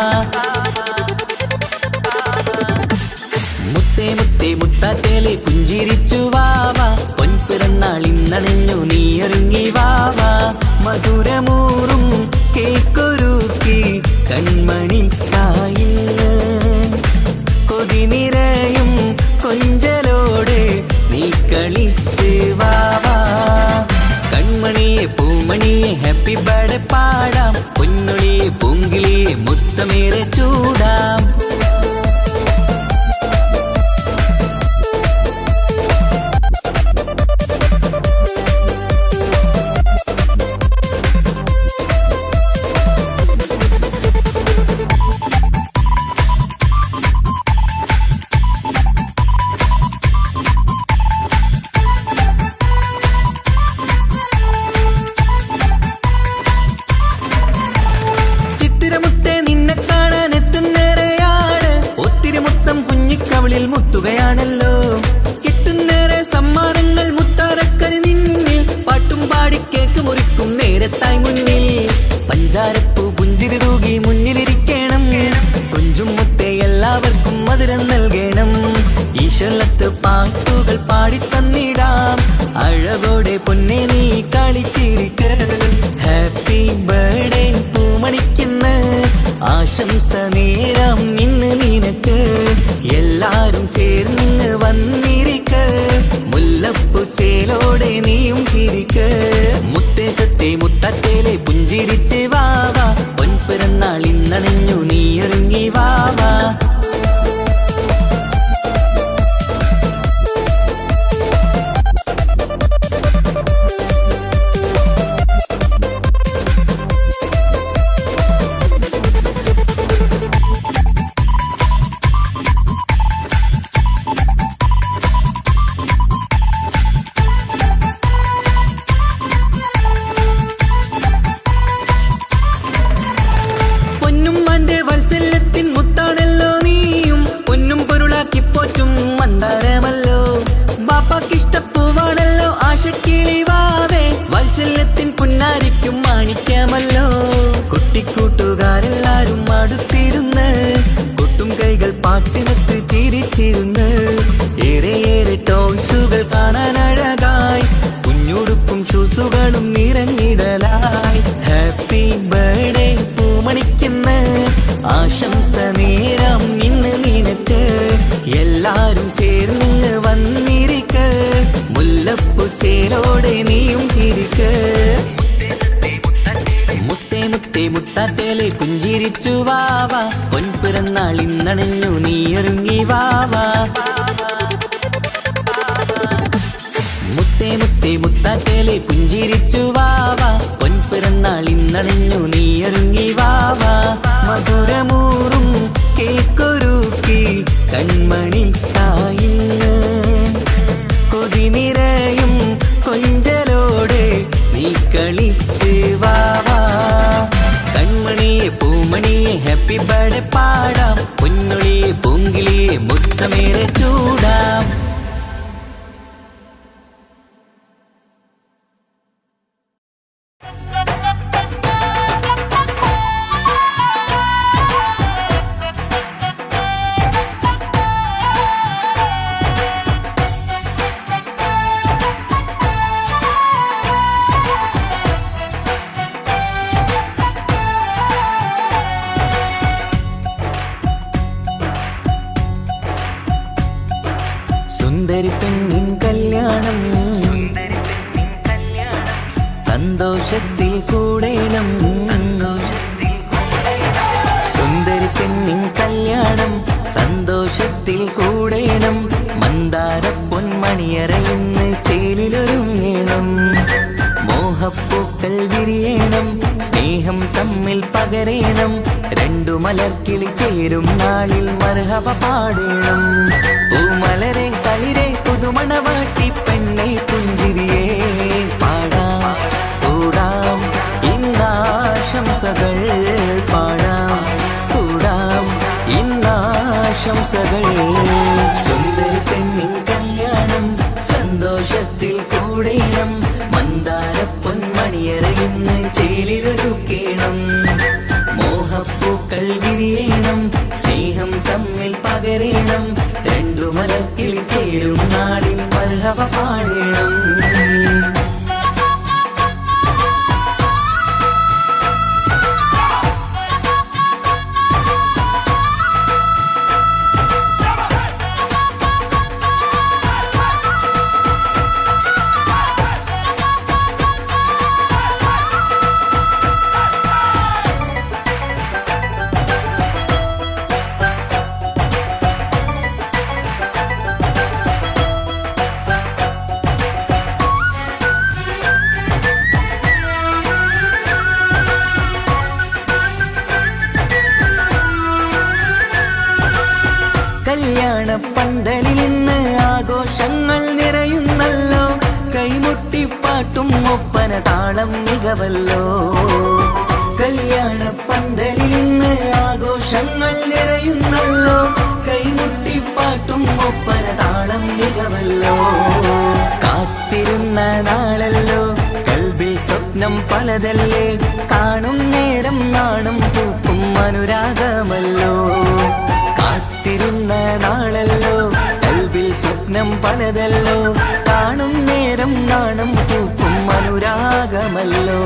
മുത്തേ മുത്തേ മുത്താട്ടേലെ പുഞ്ചിരിച്ചു വാവ പൊൻപിറന്നാൾ ഇന്നണഞ്ഞു നീയൊരുങ്ങി വാവ മധുരമൂറും കേക്കൊരുക്കി കൺമണിക്കായിന്ന് കൊതി നിറയും കൊഞ്ചലോടെ നീ കളിച്ച് വാവാ കൺമണിയെ പൂമണിയെ ഹാപ്പി ബർത്ത്ഡേ പാടാം പൊന്നൊളിയെ പൂങ്കിളിയെ മുത്തമേറെ ചൂടാം മുത്തുകയാണല്ലോ കിട്ടുന്നേറെ സമ്മാനങ്ങൾ മുത്താരക്കനി നിന്നിൽ പാട്ടും പാടി കേക്ക് മുറിക്കും നേരത്തായി മുന്നിൽ പഞ്ചാരപ്പൂ പുഞ്ചിരി തൂകി മുന്നിലിരിക്കണം കുഞ്ചും മുത്തേ എല്ലാവർക്കും മധുരം നൽകണം ഈശ്വലത്ത് പാട്ടുകൾ പാടിത്തന്നിടാം അഴകോടെ പൊന്നെ നീ കളിച്ചിരിക്ക ഹാപ്പി ബർത്ത്ഡേ പൂമണിക്കുന്ന് ആശംസ നേരം ഇന്ന് നിനക്ക് എല്ലാരും ചേർന്നിങ്ങ് വന്നിരിക്ക് മുല്ലപ്പൂ ചേലോടെ നീയും ചിരിക്ക് മുത്തേ സത്തേ മുത്തത്തേലെ പുഞ്ചിരിച്ച് വാവാ പൊൻപിറന്നാൾ ഇന്നണഞ്ഞു നീയൊരുങ്ങി വാവാ ഇഷ്ടപ്പൂവാണല്ലോ ആശക്കിളിവാവേ വത്സല്യത്തിൻ പുന്നാരിക്കും മാണിക്കാമല്ലോ കുട്ടിക്കൂട്ടുകാരെല്ലാരും അടുത്തിരുന്ന് കൊട്ടും കൈകൾ പാട്ടിനൊത്ത് ചിരിച്ചിരുന്ന് ഏറെ ടോയ്സുകൾ കാണാൻ അഴകായി കുഞ്ഞുടുപ്പും ഷൂസുകളും നിറഞ്ഞിടലായി ഹാപ്പി ബർത്ത്ഡേ പൂമണിക്കുന്ന് ആശംസ നേരം ഇന്ന് നിനക്ക് എല്ലാരും ചേർന്നിങ്ങ് വന്നിരിക്ക് മുല്ലപ്പൂ ചേലോടെ നീയും ചിരിക്ക് മുത്തേ മുത്തേ മുത്താട്ടേലെ പുഞ്ചിരിച്ചു വാവാ പൊൻപിറന്നാൾ ഇന്നണഞ്ഞു നീയൊരുങ്ങി വാവാ മുത്തേ മുത്തേ മുത്താട്ടേലെ പുഞ്ചിരിച്ചു വാവാ പൊൻപിറന്നാൾ ഇന്നണഞ്ഞു നീയൊരുങ്ങി വാവാ മധുരമൂറും കേക്കൊരുക്കി കൺമണിക്കായിന്ന് കൊതി നിറയും കൊഞ്ചലോടെ നീ കളിച്ച് വാവാ കൺമണിയെ പൂമണിയെ ഹാപ്പി ബർത്ത്ഡേ പാടാം പൊന്നൊളിയെ പൂങ്കിളിയെ മുത്തമേറെ ചൂടാം സുന്ദരി പെണ്ണിൻ കല്യാണം സന്തോഷത്തിൽ കൂടേണം സുന്ദരി പെണ്ണിൻ കല്യാണം സന്തോഷത്തിൽ കൂടേണം മന്ദാര പൊന്മണിയറയിന്ന് ചേലിലൊരുങ്ങേണം മോഹപ്പൂക്കൾ വിരിയണം സ്നേഹം തമ്മിൽ പകരേണം രണ്ടു മലർക്കിളി ചേരും നാളിൽ മർഹബ പാടേണം പൂമലരെ തളിരെ പുതുമണവാട്ടി പെണ്ണെ പുഞ്ചിരിയേ പാടാം കൂടാം ഇന്നാശംസകൾ പാടാം കൂടാം ഇന്നാശംസകൾ സുന്ദരി പെണ്ണിൻ കല്യാണം സന്തോഷത്തിൽ കൂടേണം മന്ദാര പൊന്മണി മണിയറയിന്ന് ചേലിലൊരുക്കേണം മോഹപ്പൂക്കൾ വിരിയണം സ്നേഹം തമ്മിൽ പകരേണം രണ്ടു മലക്കിളി ചേരും നാളിൽ മർഹബ പാടേണം കല്യാണ പന്തലിൽ ഇന്ന് ആഘോഷങ്ങൾ നിറയുന്നല്ലോ കൈമുട്ടിപ്പാട്ടും ഒപ്പന താളം മികവല്ലോ കല്യാണ പന്തലിൽ ഇന്ന് ആഘോഷങ്ങൾ നിറയുന്നല്ലോ കൈമുട്ടിപ്പാട്ടും ഒപ്പന താളം മികവല്ലോ കാത്തിരുന്ന നാളല്ലോ കൽബിൽ സ്വപ്നം പലതല്ലേ കാണും നേരം നാണം പൂക്കും അനുരാഗമല്ലോ കാത്തിരുന്ന നാളല്ലോ കൽബിൽ സ്വപ്നം പലതല്ലോ കാണും നേരം നാണം പൂക്കും അനുരാഗമല്ലോ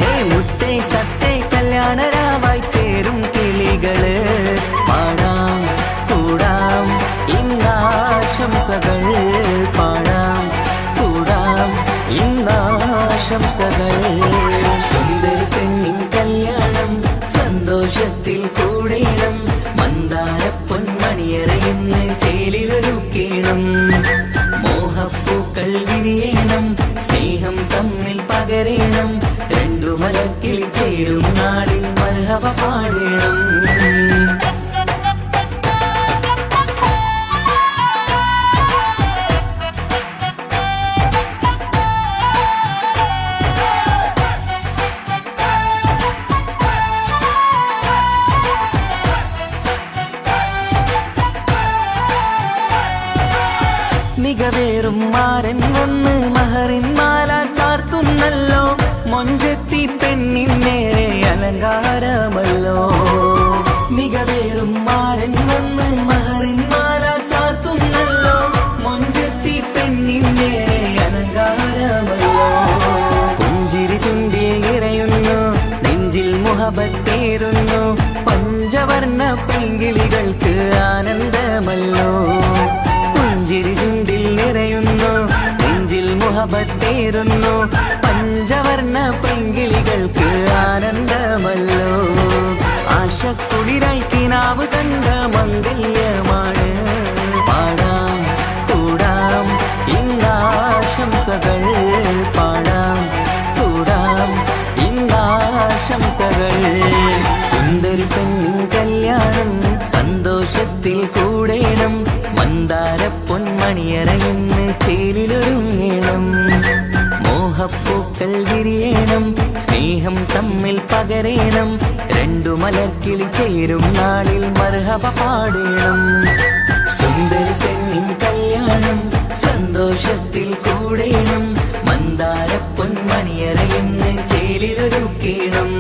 ഹേ മുത്തേ സത്തേ കല്യാണരാവായി ചേരും കിളികള് പാടാം കൂടാം ഇന്നാശംസകൾ പാടാം കൂടാം ഇന്നാശംസകൾ സുന്ദര പെണ്ണിൻ കല്യാണം സന്തോഷത്തിൽ കൂടേണം മന്ദാര പൊന്മണിയറയിന്ന് ചേലിലൊരുക്കേണം മോഹപ്പൂക്കൾ വിരിയണം സ്നേഹം തമ്മിൽ പകരേണം രണ്ടു മലക്കിളി ചേരും നാളിൽ മർഹബ പാടേണം മികവേറും മാരൻ വന്ന് മഹറിൻ മാല ചാർത്തുന്നല്ലോ മൊഞ്ചെത്തി പെണ്ണിൻ നേരെ അലങ്കാരമല്ലോ മികവേറും മാരൻ വന്ന് മഹറിൻ മാല ചാർത്തുന്നല്ലോ മൊഞ്ചെത്തി പെണ്ണിൻ നേരെ അലങ്കാരമല്ലോ പുഞ്ചിരി ചുണ്ടിൽ നിറയുന്നു നെഞ്ചിൽ മുഹബത്തേറുന്നു പഞ്ചവർണ്ണ പൈങ്കിളികൾക്ക് ആനന്ദമല്ലോ പുഞ്ചിരി ചുണ്ടിൽ നിറയുന്നു നെഞ്ചിൽ മുഹബത്തേറുന്നു പഞ്ചവർണ്ണ പൈങ്കിളികൾക്ക് ആനന്ദമല്ലോ ആശക്കുളിരായി കിനാവ് കണ്ട മംഗല്യമാണ് പാടാം കൂടാം ഇന്നാശംസകൾ പാടാം കൂടാം ഇന്നാശംസകൾ സുന്ദരി പെണ്ണിൻ കല്യാണം സന്തോഷത്തിൽ കൂടേണം മന്ദാര പൊന്മണിയറയിന്ന് ചേലിലൊരുങ്ങേണം മോഹപ്പൂക്കൾ വിരിയണം സ്നേഹം തമ്മിൽ പകരേണം രണ്ടു മലക്കിളി ചേരും നാളിൽ മർഹബ പാടേണം സുന്ദര പെണ്ണിൻ കല്യാണം സന്തോഷത്തിൽ കൂടേണം മന്ദാര പൊന്മണിയറയിന്ന് ചേലിലൊരുക്കേണം